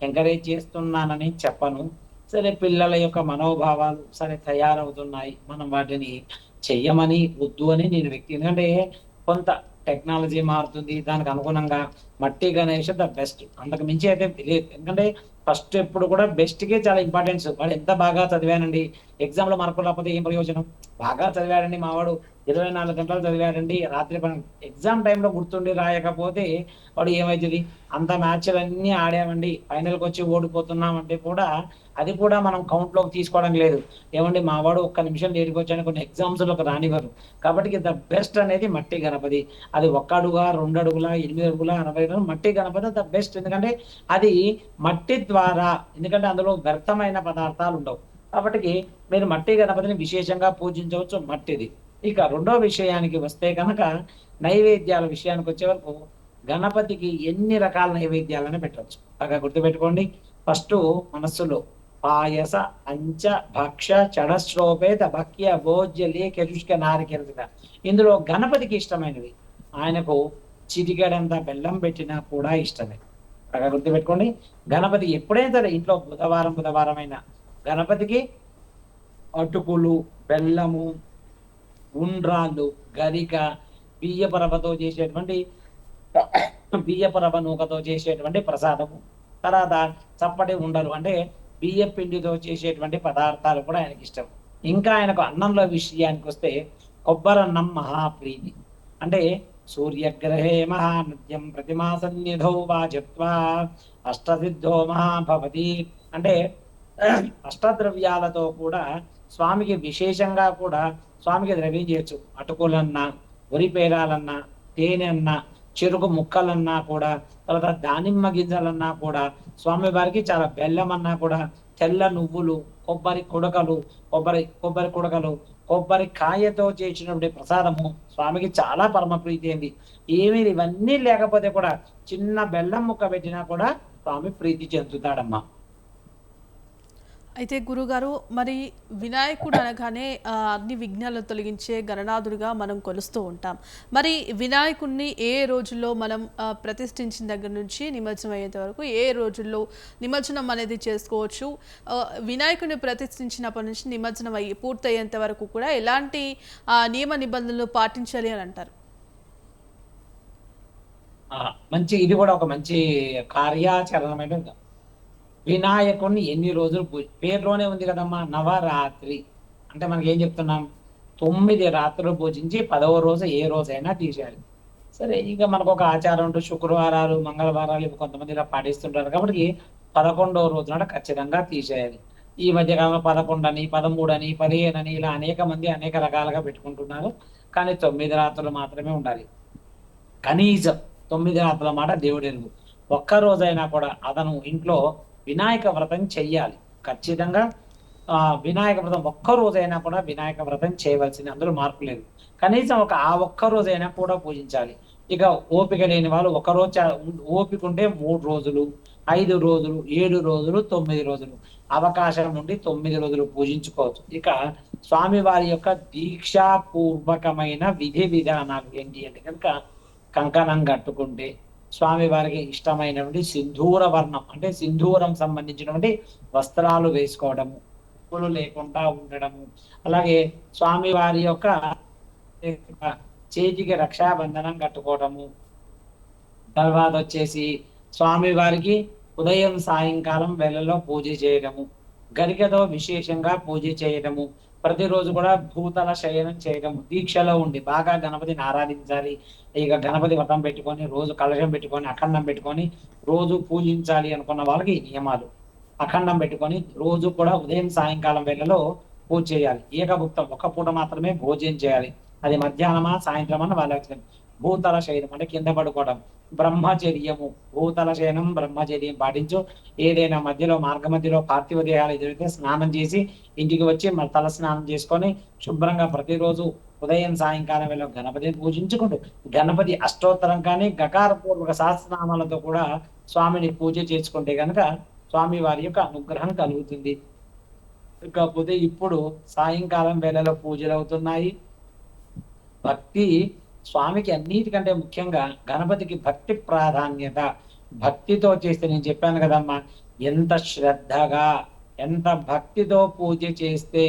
ఎంకరేజ్ చేస్తున్నానని చెప్పను. సరే, పిల్లల యొక్క మనోభావాలు సరే తయారవుతున్నాయి, మనం వాటిని చెయ్యమని వద్దు అని నేను వ్యక్తి. ఎందుకంటే కొంత టెక్నాలజీ మారుతుంది, దానికి అనుగుణంగా మట్టి గణేష్ ద బెస్ట్, అంతకు మించి అయితే తెలియదు. ఎందుకంటే ఫస్ట్ ఎప్పుడు కూడా బెస్ట్కే చాలా ఇంపార్టెన్స్. వాడు ఎంత బాగా చదివానండి, ఎగ్జామ్లో మార్కులు రాకపోతే ఏం ప్రయోజనం? బాగా చదివాడండి మావాడు, 24 గంటలు చదివాడండి, రాత్రి ఎగ్జామ్ టైంలో గుర్తుండి రాయకపోతే వాడు ఏమవుతుంది? అంత మ్యాచ్లన్నీ ఆడామండి, ఫైనల్కి వచ్చి ఓడిపోతున్నామంటే కూడా అది కూడా మనం కౌంట్లోకి తీసుకోవడం లేదు. ఏమండి మావాడు ఒక్క నిమిషం లేటుకి వచ్చాను, కొన్ని ఎగ్జామ్స్లోకి రానివ్వరు. కాబట్టి ద బెస్ట్ అనేది మట్టి గణపతి. అది 1 అడుగా 2 అడుగుల 8 అడుగుల 60 అడుగుల మట్టి గణపతి ద బెస్ట్. ఎందుకంటే అది మట్టి ద్వారా, ఎందుకంటే అందులో వ్యర్థమైన పదార్థాలు ఉండవు. కాబట్టి మీరు మట్టి గణపతిని విశేషంగా పూజించవచ్చు, మట్టిది. ఇక రెండో విషయానికి వస్తే కనుక నైవేద్యాల విషయానికి వచ్చే వరకు గణపతికి ఎన్ని రకాల నైవేద్యాలను పెట్టవచ్చు బాగా గుర్తుపెట్టుకోండి. ఫస్ట్ మనస్సులో పాయస అంచ భక్ష చడశ్రోపేత భక్య భోజ్య లేఖ శుష్క నారికేల. ఇందులో గణపతికి ఇష్టమైనవి, ఆయనకు చిటికెడంత బెల్లం పెట్టినా కూడా ఇష్టమే. బాగా గుర్తుపెట్టుకోండి. గణపతి ఎప్పుడైనా సరే ఇంట్లో బుధవారం అయినా గణపతికి అటుకులు, బెల్లము, ఉండ్రాళ్ళు, గరిక, బియ్యపరవతో చేసేటువంటి బియ్యపరవ నూకతో చేసేటువంటి ప్రసాదము, తర్వాత చప్పటి ఉండలు అంటే బియ్య పిండితో చేసేటువంటి పదార్థాలు కూడా ఆయనకి ఇష్టం. ఇంకా ఆయనకు అన్నంలో విషయానికి వస్తే కొబ్బరన్నం మహాప్రీతి. అంటే సూర్యగ్రహే మహానృత్యం ప్రతిమా సన్నిధౌ వాజత్వా అష్టసిద్ధో మహాభవతి. అంటే అష్టద్రవ్యాలతో కూడా స్వామికి విశేషంగా కూడా స్వామికి ద్రవ్యం చేయొచ్చు. అటుకులన్నా, వరిపేరాలన్నా, తేనె అన్నా, చెరుకు ముక్కలన్నా కూడా, తర్వాత దానిమ్మ గింజలన్నా కూడా స్వామి వారికి చాలా, బెల్లం అన్నా కూడా, తెల్ల నువ్వులు, కొబ్బరి కుడకలు, కొబ్బరి కాయతో చేసినటువంటి ప్రసాదము స్వామికి చాలా పరమ ప్రీతి అయింది. ఏమీ ఇవన్నీ లేకపోతే కూడా చిన్న బెల్లం ముక్క పెట్టినా కూడా స్వామి ప్రీతి చెందుతాడమ్మా. అయితే గురుగారు మరి వినాయకుడు అనగానే అన్ని విఘ్నాలను తొలగించే గణనాథుడిగా మనం కొలుస్తూ ఉంటాం. మరి వినాయకుడిని ఏ రోజుల్లో మనం ప్రతిష్ఠించిన దగ్గర నుంచి నిమజ్జనం అయ్యేంత వరకు ఏ రోజుల్లో నిమజ్జనం అనేది చేసుకోవచ్చు? వినాయకుడిని ప్రతిష్ఠించినప్పటి నుంచి నిమజ్జనం అయ్యి పూర్తయ్యేంత వరకు కూడా ఎలాంటి నియమ నిబంధనలు పాటించాలి అని అంటారు? మంచి ఇది కూడా ఒక మంచి కార్యాచరణమైన వినాయకుడిని ఎన్ని రోజులు పేరులోనే ఉంది కదమ్మా, నవరాత్రి అంటే మనకి ఏం చెప్తున్నాం, 9 రాత్రులు పూజించి 10వ రోజు ఏ రోజైనా తీసేయాలి. సరే, ఇక మనకు ఒక ఆచారం ఉంటూ శుక్రవారాలు మంగళవారాలు ఇవి కొంతమంది ఇలా పాటిస్తుంటారు కాబట్టి 11వ రోజు నాడు ఖచ్చితంగా తీసేయాలి. ఈ మధ్య కాలంలో 11 అని 13 అని 15 అని ఇలా అనేక మంది అనేక రకాలుగా పెట్టుకుంటున్నారు. కానీ 9 రాత్రులు మాత్రమే ఉండాలి. కనీసం 9 రాత్రుల మాట దేవుడెరుగు. ఒక్క రోజైనా కూడా అతను ఇంట్లో వినాయక వ్రతం చెయ్యాలి. ఖచ్చితంగా వినాయక వ్రతం ఒక్క రోజైనా కూడా వినాయక వ్రతం చేయవలసింది, అందులో మార్పు లేదు. కనీసం ఆ ఒక్క రోజైనా కూడా పూజించాలి. ఇక ఓపిక లేని వాళ్ళు ఒక రోజు ఓపిక ఉంటే 3 రోజులు, 5 రోజులు, 7 రోజులు, 9 రోజులు అవకాశం ఉండి 9 రోజులు పూజించుకోవచ్చు. ఇక స్వామి వారి యొక్క దీక్షాపూర్వకమైన విధి విధానాలు ఏంటి అంటే కనుక కంకణం కట్టుకుంటే, స్వామి వారికి ఇష్టమైనటువంటి సింధూర వర్ణం అంటే సింధూరం సంబంధించినటువంటి వస్త్రాలు వేసుకోవడము, పులు లేకుండా ఉండడము, అలాగే స్వామి వారి యొక్క చేతికి రక్షాబంధనం కట్టుకోవడము, తర్వాత వచ్చేసి స్వామి వారికి ఉదయం సాయంకాలం వేళల్లో పూజ చేయడము, గరికతో విశేషంగా పూజ చేయడము, ప్రతిరోజు కూడా భూతల శయనం చేయడము, దీక్షలో ఉండి బాగా గణపతిని ఆరాధించాలి. ఇక గణపతి వ్రతం పెట్టుకొని రోజు కలశం పెట్టుకొని అఖండం పెట్టుకొని రోజు పూజించాలి అనుకున్న వాళ్ళకి నియమాలు. అఖండం పెట్టుకొని రోజు కూడా ఉదయం సాయంకాలం వేళలో పూజ చేయాలి. ఏకభుక్తం ఒక పూట మాత్రమే భోజనం చేయాలి. అది మధ్యాహ్నమా సాయంత్రం అని వాళ్ళకి. భూతల శయనం అంటే కింద పడుకోవడం, బ్రహ్మచర్యము, భూతల శయనం బ్రహ్మచర్యం పాటించు. ఏదైనా మధ్యలో మార్గ మధ్యలో పార్థివ దేహాలు ఎదురైతే స్నానం చేసి ఇంటికి వచ్చి మన తల స్నానం చేసుకొని శుభ్రంగా ప్రతిరోజు ఉదయం సాయంకాలం వేళ గణపతిని పూజించుకుంటూ గణపతి అష్టోత్తరం కానీ గకారపూర్వక సహస్రనామాలతో కూడా స్వామిని పూజ చేసుకుంటే కనుక స్వామి వారి యొక్క అనుగ్రహం కలుగుతుంది. కాకపోతే ఇప్పుడు సాయంకాలం వేళలో పూజలు అవుతున్నాయి. భక్తి స్వామికి అన్నిటికంటే ముఖ్యంగా గణపతికి భక్తి ప్రాధాన్యత. భక్తితో చేస్తే నేను చెప్పాను కదమ్మా, ఎంత శ్రద్ధగా ఎంత భక్తితో పూజ చేస్తే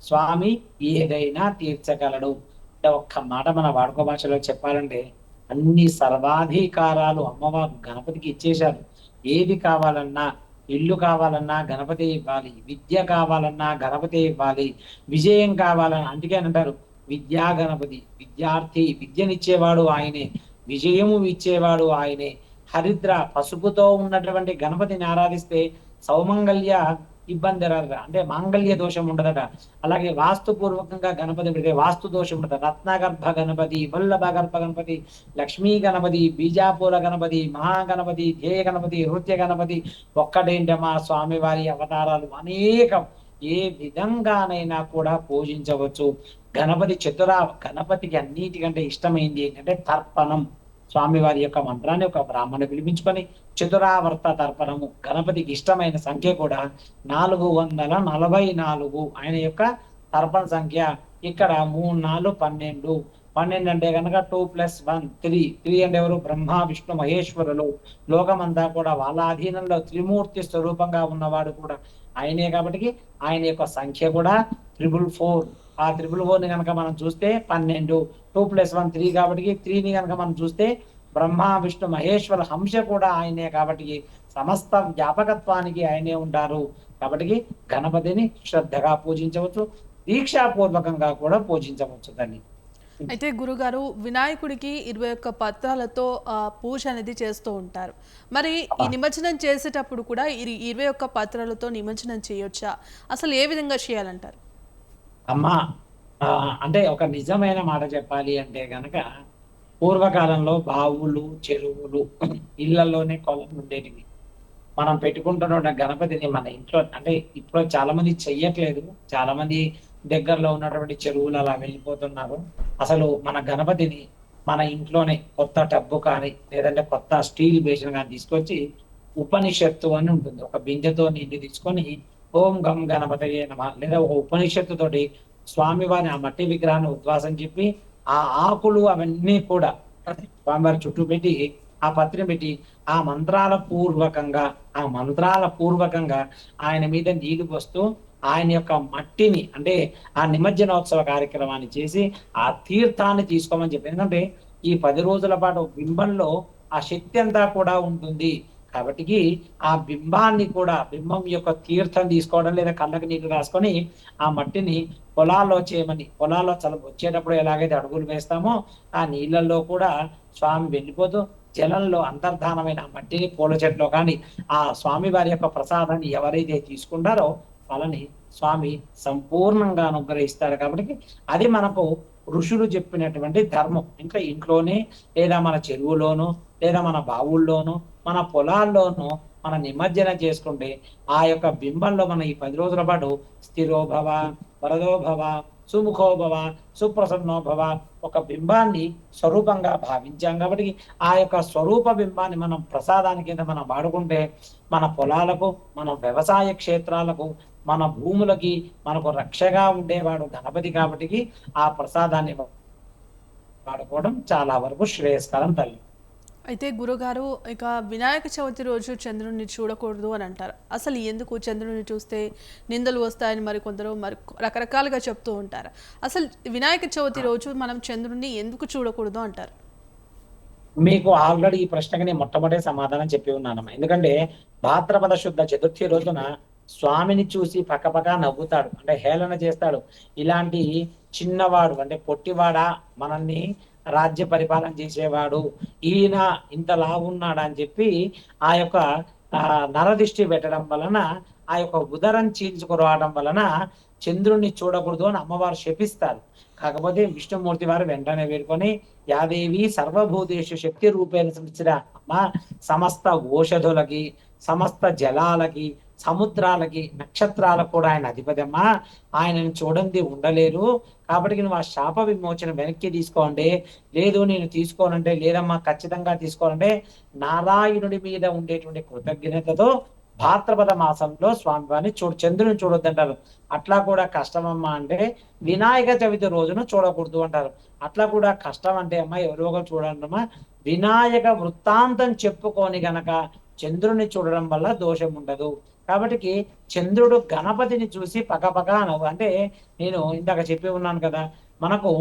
స్వామి ఏదైనా తీర్చగలడు. అంటే ఒక్క మాట మన వాడుక భాషలో చెప్పాలంటే అన్ని సర్వాధికారాలు అమ్మవారు గణపతికి ఇచ్చేశారు. ఏది కావాలన్నా, ఇల్లు కావాలన్నా గణపతి ఇవ్వాలి, విద్య కావాలన్నా గణపతి ఇవ్వాలి, విజయం కావాలన్నా అందుకే అంటారు విద్యా గణపతి. విద్యార్థి విద్యనిచ్చేవాడు ఆయనే, విజయము ఇచ్చేవాడు ఆయనే. హరిద్ర పసుపుతో ఉన్నటువంటి గణపతిని ఆరాధిస్తే సౌమంగళ్య ఇబ్బంది రాదు, అంటే మాంగళ్య దోషం ఉండదట. అలాగే వాస్తుపూర్వకంగా గణపతి పెడితే వాస్తు దోషం ఉండదు. రత్నగర్భ గణపతి, వల్లభ గర్భ గణపతి, లక్ష్మీ గణపతి, బీజాపూర గణపతి, మహాగణపతి, ధ్యేయ గణపతి, నృత్య గణపతి. ఒక్కటేంటమ్మా, స్వామి వారి అవతారాలు అనేకం. ఏ విధంగానైనా కూడా పూజించవచ్చు. గణపతి గణపతికి అన్నిటికంటే ఇష్టమైంది ఏంటంటే తర్పణం. స్వామివారి యొక్క మంత్రాన్ని ఒక బ్రాహ్మణుని పిలిపించుకొని చతురావర్త తర్పణము. గణపతికి ఇష్టమైన సంఖ్య కూడా 444. ఆయన యొక్క తర్పణ సంఖ్య ఇక్కడ 3 4 12. 12 అంటే కనుక 2 + 1 3. 3 అంటే ఎవరు? బ్రహ్మ విష్ణు మహేశ్వరులు. లోకమంతా కూడా వాళ్ళ అధీనంలో త్రిమూర్తి స్వరూపంగా ఉన్నవాడు కూడా ఆయనే. కాబట్టి ఆయన యొక్క సంఖ్య కూడా 444. ఆ 444ని కనుక మనం చూస్తే 12. 2 + 1 3 కాబట్టి 3ని కనుక మనం చూస్తే బ్రహ్మ విష్ణు మహేశ్వర హంస కూడా ఆయనే. కాబట్టి సమస్త వ్యాపకత్వానికి ఆయనే ఉంటారు. కాబట్టి గణపతిని శ్రద్ధగా పూజించవచ్చు, దీక్షాపూర్వకంగా కూడా పూజించవచ్చు దాన్ని. అయితే గురుగారు, వినాయకుడికి 21 పత్రాలతో పూజ అనేది చేస్తూ ఉంటారు. మరి ఈ నిమజ్జనం చేసేటప్పుడు కూడా 21 పత్రాలతో నిమజ్జనం చేయొచ్చా? అసలు ఏ విధంగా చేయాలంటారు? అమ్మా, అంటే ఒక నిజమైన మాట చెప్పాలి అంటే గనక పూర్వకాలంలో బావులు, చెరువులు, ఇళ్లలోనే కొలను ఉండేటివి. మనం పెట్టుకుంటున్న గణపతిని మన ఇంట్లో, అంటే ఇప్పుడు చాలా మంది చెయ్యట్లేదు. చాలా మంది దగ్గరలో ఉన్నటువంటి చెరువులు అలా వెళ్ళిపోతున్నారు. అసలు మన గణపతిని మన ఇంట్లోనే కొత్త టబ్బు కానీ లేదంటే కొత్త స్టీల్ బేసిన్ కానీ తీసుకొచ్చి ఉపనిషత్తు అని ఉంటుంది. ఒక బిందెతో నీళ్లు తీసుకొని ఓం గం గణపతయే నమ, లేదా ఒక ఉపనిషత్తు తోటి స్వామివారి ఆ మట్టి విగ్రహాన్ని ఉద్వాసం చెప్పి ఆ ఆకులు అవన్నీ కూడా స్వామివారి చుట్టూ పెట్టి ఆ పత్రిని పెట్టి ఆ మంత్రాల పూర్వకంగా ఆయన మీద నీళ్లు పోస్తూ ఆయన యొక్క మట్టిని అంటే ఆ నిమజ్జనోత్సవ కార్యక్రమాన్ని చేసి ఆ తీర్థాన్ని తీసుకోమని చెప్పి, ఎందుకంటే ఈ 10 రోజుల పాటు బింబంలో ఆ శక్తి అంతా కూడా ఉంటుంది కాబట్టి ఆ బింబం యొక్క తీర్థం తీసుకోవడం లేదా కళ్ళకి నీళ్లు రాసుకొని ఆ మట్టిని పొలాల్లో వచ్చేటప్పుడు ఎలాగైతే అడుగులు వేస్తామో ఆ నీళ్ళల్లో కూడా స్వామి వెళ్ళిపోతూ జలంలో అంతర్ధానమైన ఆ మట్టిని పూల చెట్లో కానీ ఆ స్వామి వారి యొక్క ప్రసాదాన్ని ఎవరైతే తీసుకుంటారో వాళ్ళని స్వామి సంపూర్ణంగా అనుగ్రహిస్తారు. కాబట్టి అది మనకు ఋషులు చెప్పినటువంటి ధర్మం. ఇంకా ఇంట్లోనే లేదా మన చెరువులోనో లేదా మన బావుల్లోనో మన పొలాల్లోనూ మన నిమజ్జనం చేసుకుంటే ఆ యొక్క బింబంలో మన ఈ 10 రోజుల పాటు స్థిరోభవ, వరదోభవ, సుముఖోభవ, సుప్రసన్నోభవ ఒక బింబాన్ని స్వరూపంగా భావించాం కాబట్టి ఆ యొక్క స్వరూప బింబాన్ని మనం ప్రసాదాని కింద మనం వాడుకుంటే మన పొలాలకు, మన వ్యవసాయ క్షేత్రాలకు, మన భూములకి మనకు రక్షగా ఉండేవాడు గణపతి కాబట్టి ఆ ప్రసాదాన్ని వాడుకోవడం చాలా వరకు శ్రేయస్కరం తల్లి. అయితే గురుగారు, ఇక వినాయక చవితి రోజు చంద్రుడిని చూడకూడదు అని అంటారు. అసలు ఎందుకు చంద్రుడిని చూస్తే నిందలు వస్తాయని మరికొందరు రకరకాలుగా చెప్తూ ఉంటారు. అసలు వినాయక చవితి రోజు మనం చంద్రుడిని ఎందుకు చూడకూడదు అంటారు? మీకు ఆల్రెడీ ఈ ప్రశ్నకి నేను మొట్టమొదటి సమాధానం చెప్పి ఉన్నానమ్మా. ఎందుకంటే భాద్రపద శుద్ధ చతుర్థి రోజున స్వామిని చూసి పక్కపక్క నవ్వుతాడు, అంటే హేళన చేస్తాడు. ఇలాంటి చిన్నవాడు అంటే పొట్టివాడా మనల్ని రాజ్య పరిపాలన చేసేవాడు, ఈయన ఇంత లావున్నాడు అని చెప్పి ఆ యొక్క నరదిష్టి పెట్టడం వలన ఆ యొక్క ఉదరం చీల్చుకురావడం వలన చంద్రుణ్ణి చూడకూడదు అని అమ్మవారు శపిస్తారు. కాకపోతే విష్ణుమూర్తి వారు వెంటనే వేడుకొని యాదేవి సర్వభూతేషు శక్తి రూపేణ సంచిన అమ్మ, సమస్త ఓషధులకి, సమస్త జలాలకి, సముద్రాలకి, నక్షత్రాలకు కూడా ఆయన అధిపతమ్మా, ఆయనను చూడండి ఉండలేరు. కాబట్టి నువ్వు ఆ శాప విమోచన వెనక్కి తీసుకోండి. లేదు నేను తీసుకోనంటే, లేదమ్మా ఖచ్చితంగా తీసుకోవాలంటే నారాయణుడి మీద ఉండేటువంటి కృతజ్ఞతతో భాద్రపద మాసంలో స్వామివారిని చంద్రుని చూడొద్దంటారు. అట్లా కూడా కష్టమమ్మా అంటే వినాయక చవితి రోజున చూడకూడదు అంటారు. అట్లా కూడా కష్టం అంటే అమ్మా ఎవరో ఒకరు చూడండమ్మా, వినాయక వృత్తాంతం చెప్పుకొని గనక చంద్రుని చూడడం వల్ల దోషం ఉండదు. కాబట్టి చంద్రుడు గణపతిని చూసి పక్కపక్క నవ్వు, అంటే నేను ఇందాక చెప్పి ఉన్నాను కదా, మనకు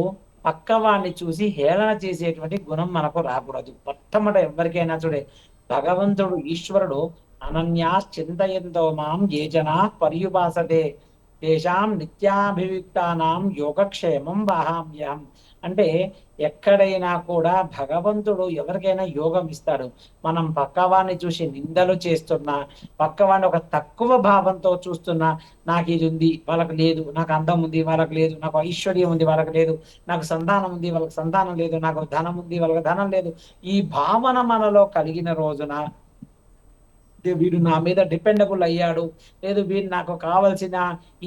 పక్కవాడిని చూసి హేళన చేసేటువంటి గుణం మనకు రాకూడదు. మొట్టమొదట ఎవరికైనా చూడే భగవంతుడు ఈశ్వరుడు అనన్యాశ్చింతయంతో మాం ఏ జనా పర్యుపాసతే తేషాం నిత్యాభియుక్తానాం యోగక్షేమం వహామ్యహం. అంటే ఎక్కడైనా కూడా భగవంతుడు ఎవరికైనా యోగం ఇస్తాడు. మనం పక్కవాడిని చూసి నిందలు చేస్తున్నా, పక్కవాడిని ఒక తక్కువ భావంతో చూస్తున్నా, నాకు ఇది ఉంది వాళ్ళకి లేదు, నాకు అందం ఉంది వాళ్ళకి లేదు, నాకు ఐశ్వర్యం ఉంది వాళ్ళకి లేదు, నాకు సంతానం ఉంది వాళ్ళకి సంతానం లేదు, నాకు ధనం ఉంది వాళ్ళకి ధనం లేదు, ఈ భావన మనలో కలిగిన రోజున వీడు నా మీద డిపెండబుల్ అయ్యాడు, లేదు వీడు నాకు కావలసిన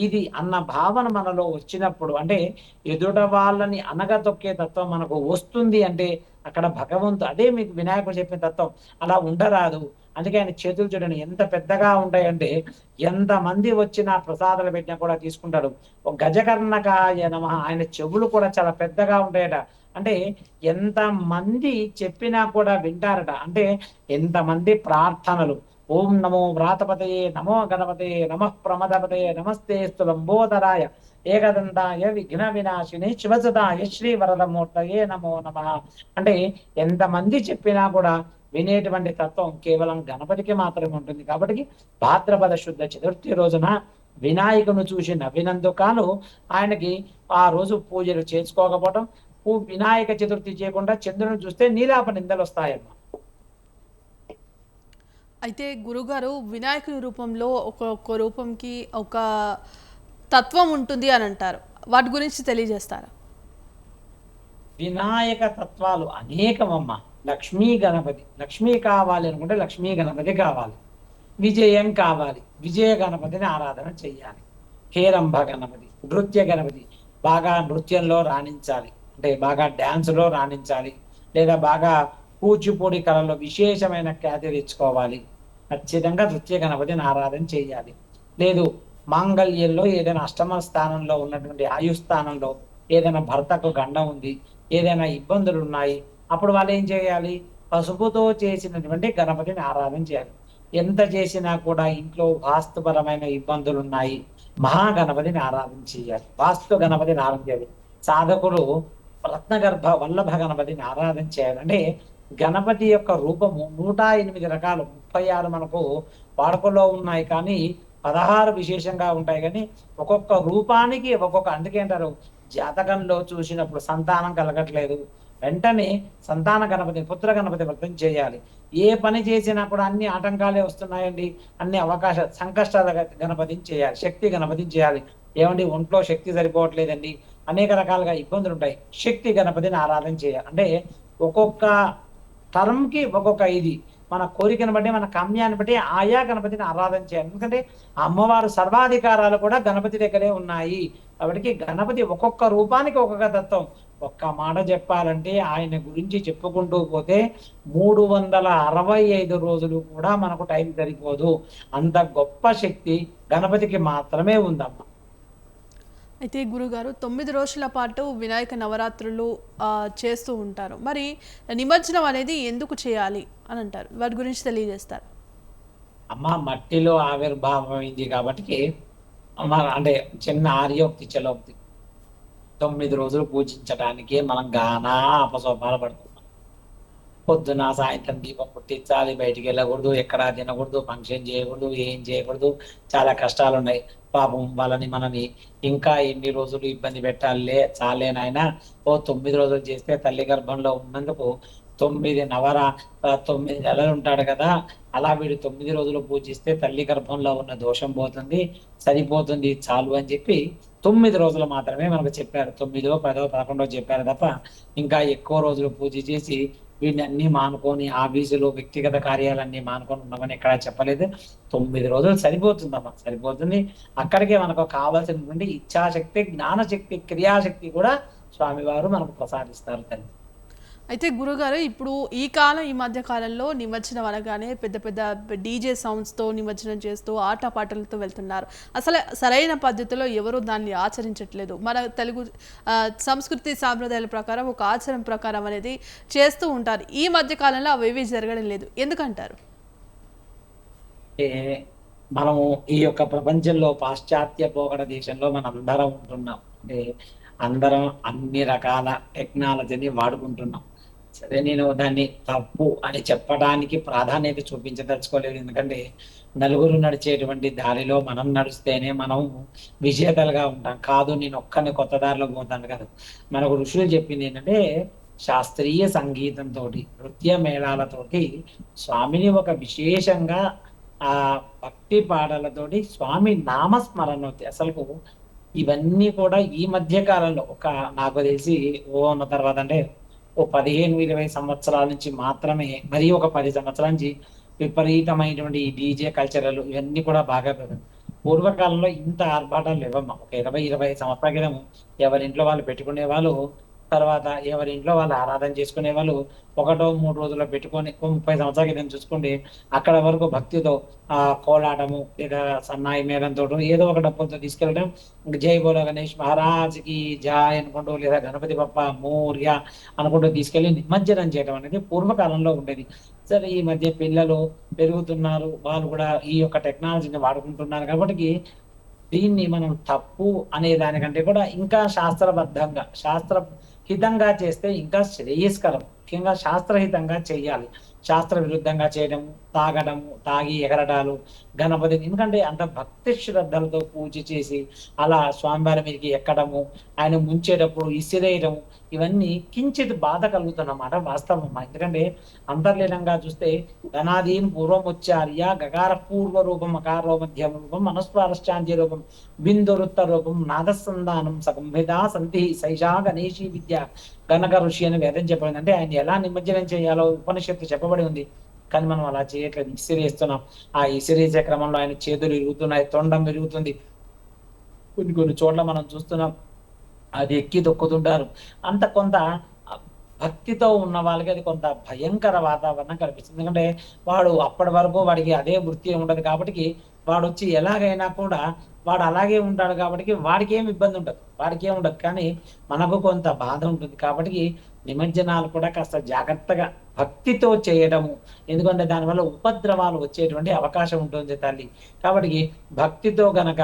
ఇది అన్న భావన మనలో వచ్చినప్పుడు, అంటే ఎదుట వాళ్ళని అనగతొక్కే తత్వం మనకు వస్తుంది అంటే అక్కడ అదే మీకు వినాయకుడు చెప్పిన తత్వం అలా ఉండరాదు. అందుకే ఆయన చేతులు చూడండి ఎంత పెద్దగా ఉంటాయంటే ఎంతమంది వచ్చినా ప్రసాదాలు పెట్టినా కూడా తీసుకుంటాడు. ఒక గజకర్ణకాయ నమః, ఆయన చెవులు కూడా చాలా పెద్దగా ఉంటాయట. అంటే ఎంత మంది చెప్పినా కూడా వింటారట. అంటే ఎంతమంది ప్రార్థనలు, ఓం నమో వ్రాతపతయే నమో గణపతయే నమః ప్రమదపతయే నమస్తేస్తు లంబోదరాయ ఏకదంతాయ విఘ్న వినాశిని శివసుతాయ శ్రీ వరదమూర్తయే నమో నమః. అంటే ఎంతమంది చెప్పినా కూడా వినేటువంటి తత్వం కేవలం గణపతికి మాత్రమే ఉంటుంది. కాబట్టి భాద్రపద శుద్ధ చతుర్థి రోజున వినాయకుని చూసి నవ్వినందుకాను ఆయనకి ఆ రోజు పూజలు చేసుకోకపోవటం, వినాయక చతుర్థి చేయకుండా చంద్రుని చూస్తే నీలాప నిందలు వస్తాయన్నమాట. అయితే గురుగారు, వినాయకుని రూపంలో ఒక్కొక్క రూపంకి ఒక తత్వం ఉంటుంది అని అంటారు. వాటి గురించి తెలియజేస్తారా? వినాయక తత్వాలు అనేకమమ్మ. లక్ష్మీ గణపతి, లక్ష్మీ కావాలి అనుకుంటే లక్ష్మీ గణపతి కావాలి. విజయం కావాలి, విజయ గణపతిని ఆరాధన చెయ్యాలి. హేరంభ గణపతి, నృత్య గణపతి, బాగా నృత్యంలో రాణించాలి, అంటే బాగా డ్యాన్స్లో రాణించాలి, లేదా బాగా కూచిపూడి కళలో విశేషమైన ఖ్యాతి తెచ్చుకోవాలి. ఖచ్చితంగా నృత్య గణపతిని ఆరాధన చేయాలి. లేదు మాంగళ్యంలో ఏదైనా అష్టమ స్థానంలో ఉన్నటువంటి ఆయు స్థానంలో ఏదైనా భర్తకు గండం ఉంది, ఏదైనా ఇబ్బందులు ఉన్నాయి, అప్పుడు వాళ్ళు ఏం చేయాలి? పసుపుతో చేసినటువంటి గణపతిని ఆరాధన చేయాలి. ఎంత చేసినా కూడా ఇంట్లో వాస్తుపరమైన ఇబ్బందులు ఉన్నాయి, మహాగణపతిని ఆరాధన చేయాలి. వాస్తు గణపతిని ఆరాధన చేయాలి. సాధకులు రత్నగర్భ వల్లభ గణపతిని ఆరాధన చేయాలి. అంటే గణపతి యొక్క రూపము 108 రకాలు, 36 మనకు వాడుకలో ఉన్నాయి, కానీ 16 విశేషంగా ఉంటాయి. కానీ ఒక్కొక్క రూపానికి ఒక్కొక్క, అందుకే అంటారు జాతకంలో చూసినప్పుడు సంతానం కలగట్లేదు, వెంటనే సంతాన గణపతి పుత్ర గణపతి వ్రతం చేయాలి. ఏ పని చేసినా కూడా అన్ని ఆటంకాలే వస్తున్నాయండి, అన్ని సంకష్టాల గణపతిని చేయాలి, శక్తి గణపతిని చేయాలి. ఏమండి ఒంట్లో శక్తి సరిపోవట్లేదండి, అనేక రకాలుగా ఇబ్బందులు ఉంటాయి, శక్తి గణపతిని ఆరాధన చేయాలి. అంటే ఒక్కొక్క టర్మ్కి ఒక్కొక్క ఇది, మన కోరికను బట్టి మన కామ్యాన్ని బట్టి ఆయా గణపతిని ఆరాధన చేయాలి. ఎందుకంటే అమ్మవారు సర్వాధికారాలు కూడా గణపతి దగ్గరే ఉన్నాయి. కాబట్టి గణపతి ఒక్కొక్క రూపానికి ఒక్కొక్క తత్వం. ఒక్క మాట చెప్పాలంటే ఆయన గురించి చెప్పుకుంటూ పోతే 365 రోజులు కూడా మనకు టైం సరిపోదు. అంత గొప్ప శక్తి గణపతికి మాత్రమే ఉందమ్మా. అయితే గురుగారు 9 రోజుల పాటు వినాయక నవరాత్రులు చేస్తూ ఉంటారు. మరి నిమజ్జనం అనేది ఎందుకు చేయాలి అని అంటారు? వాటి గురించి తెలియజేస్తారు. అమ్మ మట్టిలో ఆవిర్భావం అయింది కాబట్టి అంటే చిన్న ఆర్యోక్తి చలోక్తి 9 రోజులు పూజించడానికి మనం గానా అపసోపాలు పడుతున్నాం. పొద్దున సాయంత్రం దీపం పుట్టించాలి, బయటికి వెళ్ళకూడదు, ఎక్కడా తినకూడదు, ఫంక్షన్ చేయకూడదు, ఏం చేయకూడదు, చాలా కష్టాలు ఉన్నాయి. పాపం వాళ్ళని మనని ఇంకా ఎన్ని రోజులు ఇబ్బంది పెట్టాలే, చాలే నాయన. 9 రోజులు చేస్తే తల్లి గర్భంలో ఉన్నందుకు 9 నెలలు ఉంటాడు కదా, అలా వీడు 9 రోజులు పూజిస్తే తల్లి గర్భంలో ఉన్న దోషం పోతుంది, సరిపోతుంది, చాలు అని చెప్పి 9 రోజులు మాత్రమే మనకు చెప్పారు. 9, 10, 11 చెప్పారు తప్ప ఇంకా ఎక్కువ రోజులు పూజ చేసి వీడిని అన్ని మానుకొని ఆఫీసులు వ్యక్తిగత కార్యాలన్నీ మానుకొని ఉన్నామని ఎక్కడా చెప్పలేదు. 9 రోజులు సరిపోతుందమ్మా, సరిపోతుంది. అక్కడికే మనకు కావాల్సినటువంటి ఇచ్ఛాశక్తి, జ్ఞానశక్తి, క్రియాశక్తి కూడా స్వామివారు మనకు ప్రసాదిస్తారు తల్లి. అయితే గురుగారు ఇప్పుడు ఈ మధ్య కాలంలో నిమజ్జనం అనగానే పెద్ద పెద్ద డీజే సౌండ్స్తో నిమజ్జనం చేస్తూ ఆటపాటలతో వెళ్తున్నారు. అసలు సరైన పద్ధతిలో ఎవరు దాన్ని ఆచరించట్లేదు. మన తెలుగు సంస్కృతి సాంప్రదాయాల ప్రకారం ఒక ఆచారం ప్రకారం అనేది చేస్తూ ఉంటారు. ఈ మధ్య కాలంలో అవేవి జరగడం లేదు, ఎందుకంటారు? మనము ఈ యొక్క ప్రపంచంలో పాశ్చాత్య పోకడ దేశంలో మనం అందరం ఉంటున్నాం. అంటే అందరం అన్ని రకాల టెక్నాలజీని వాడుకుంటున్నాం. సరే, నేను దాన్ని తప్పు అని చెప్పడానికి ప్రాధాన్యత చూపించదలుచుకోలేదు. ఎందుకంటే నలుగురు నడిచేటువంటి దారిలో మనం నడిస్తేనే మనం విజేతలుగా ఉంటాం. కాదు నేను ఒక్కని కొత్త దారిలో పోతాను కాదు. మనకు ఋషులు చెప్పింది ఏంటంటే శాస్త్రీయ సంగీతంతో, నృత్య మేళాలతోటి స్వామిని ఒక విశేషంగా ఆ భక్తి పాటలతోటి స్వామి నామస్మరణ. అసలు ఇవన్నీ కూడా ఈ మధ్య కాలంలో నాకు తెలిసి ఉన్న తర్వాత అంటే 15-20 సంవత్సరాల నుంచి మాత్రమే, మరి ఒక 10 సంవత్సరాల నుంచి విపరీతమైనటువంటి ఈ డీజే కల్చరల్ ఇవన్నీ కూడా బాగా పెరిగింది. పూర్వకాలంలో ఇంత ఆర్భాటాలు లేవమ్మా. ఒక 20 సంవత్సరాల క్రితం ఎవరింట్లో వాళ్ళు పెట్టుకునే వాళ్ళు, తర్వాత ఎవరింట్లో వాళ్ళు ఆరాధన చేసుకునే వాళ్ళు. 1-3 రోజుల్లో పెట్టుకొని 30 సంవత్సరాల క్రితం చూసుకోండి, అక్కడ వరకు భక్తితో కోలాటము లేదా సన్నాయి మేళంతో ఏదో ఒక డబ్బులతో తీసుకెళ్ళడం, జై బోలో గణేష్ మహారాజ్కి జాయ్ అనుకుంటూ లేదా గణపతి బప్ప మోర్య అనుకుంటూ తీసుకెళ్లి నిమజ్జనం చేయడం అనేది పూర్వకాలంలో ఉండేది. సరే, ఈ మధ్య పిల్లలు పెరుగుతున్నారు, వాళ్ళు కూడా ఈ యొక్క టెక్నాలజీని వాడుకుంటున్నారు. కాబట్టి దీన్ని మనం తప్పు అనే దానికంటే కూడా ఇంకా శాస్త్రబద్ధంగా, హితంగా చేస్తే ఇంకా శ్రేయస్కరం. ముఖ్యంగా శాస్త్రహితంగా చేయాలి. శాస్త్ర విరుద్ధంగా చేయడం, తాగి ఎగరటాలు గణపతిని, ఎందుకంటే అంత భక్తి శ్రద్ధలతో పూజ చేసి అలా స్వామివారి మీదకి ఎక్కడము, ఆయన ముంచేటప్పుడు ఇసిరేయడము, ఇవన్నీ కించిత్ బాధ కలుగుతున్నమాట వాస్తవం. ఎందుకంటే అంతర్లీనంగా చూస్తే ధనాదీన్ పూర్వముచ్చార్య గగార పూర్వ రూపం అకారో మధ్యమ రూపం మనస్వారశ్చాంతి రూపం బిందురుత్త రూపం నాదసంధానం సగంభిదా సంతి సైషా గణేశీ విద్య గణక ఋషి అని వేదం చెప్పబడింది. అంటే ఆయన ఎలా నిమజ్జనం చేయాలో ఉపనిషత్తు చెప్పబడి ఉంది. కానీ మనం అలా చేయట్లేదు, ఇసిరేస్తున్నాం. ఆ ఇసిరేసే క్రమంలో ఆయన చేతులు ఇరుగుతున్నాయి, తొండం విరుగుతుంది. కొన్ని చోట్ల మనం చూస్తున్నాం అది ఎక్కి తొక్కుతుంటారు. అంత కొంత భక్తితో ఉన్న వాళ్ళకి అది కొంత భయంకర వాతావరణం కనిపిస్తుంది. ఎందుకంటే వాడు అప్పటి వరకు వాడికి అదే వృత్తి ఉండదు కాబట్టి వాడు వచ్చి ఎలాగైనా కూడా వాడు అలాగే ఉంటాడు కాబట్టి వాడికి ఏమి ఇబ్బంది ఉండదు, వాడికి ఏమి ఉండదు. కానీ మనకు కొంత బాధ ఉంటుంది కాబట్టి నిమజ్జనాలు కూడా కాస్త జాగ్రత్తగా భక్తితో చేయడము, ఎందుకంటే దానివల్ల ఉపద్రవాలు వచ్చేటువంటి అవకాశం ఉంటుంది తల్లి. కాబట్టి భక్తితో గనక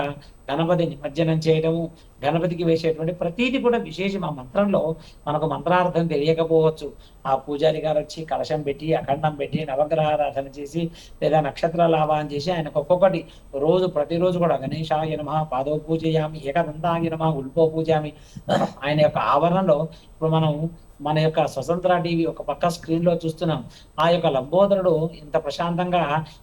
గణపతి నిమజ్జనం చేయడము, గణపతికి వేసేటువంటి ప్రతీది కూడా విశేషం. ఆ మంత్రంలో మనకు మంత్రార్థం తెలియకపోవచ్చు. ఆ పూజారి గారు వచ్చి కలశం పెట్టి, అఖండం పెట్టి, నవగ్రహారాధన చేసి, లేదా నక్షత్రాల ఆవాహన చేసి ఆయనకు ఒక్కొక్కటి ప్రతిరోజు కూడా గణేశాయ నమః పాదో పూజయామి, ఏకదంతాయ నమః ఉల్పో పూజయామి. ఆయన యొక్క ఆవరణలో ఇప్పుడు మనం మన యొక్క స్వతంత్ర టీవీ ఒక పక్క స్క్రీన్ లో చూస్తున్నాం. ఆ యొక్క లంబోదరుడు ఇంత ప్రశాంతంగా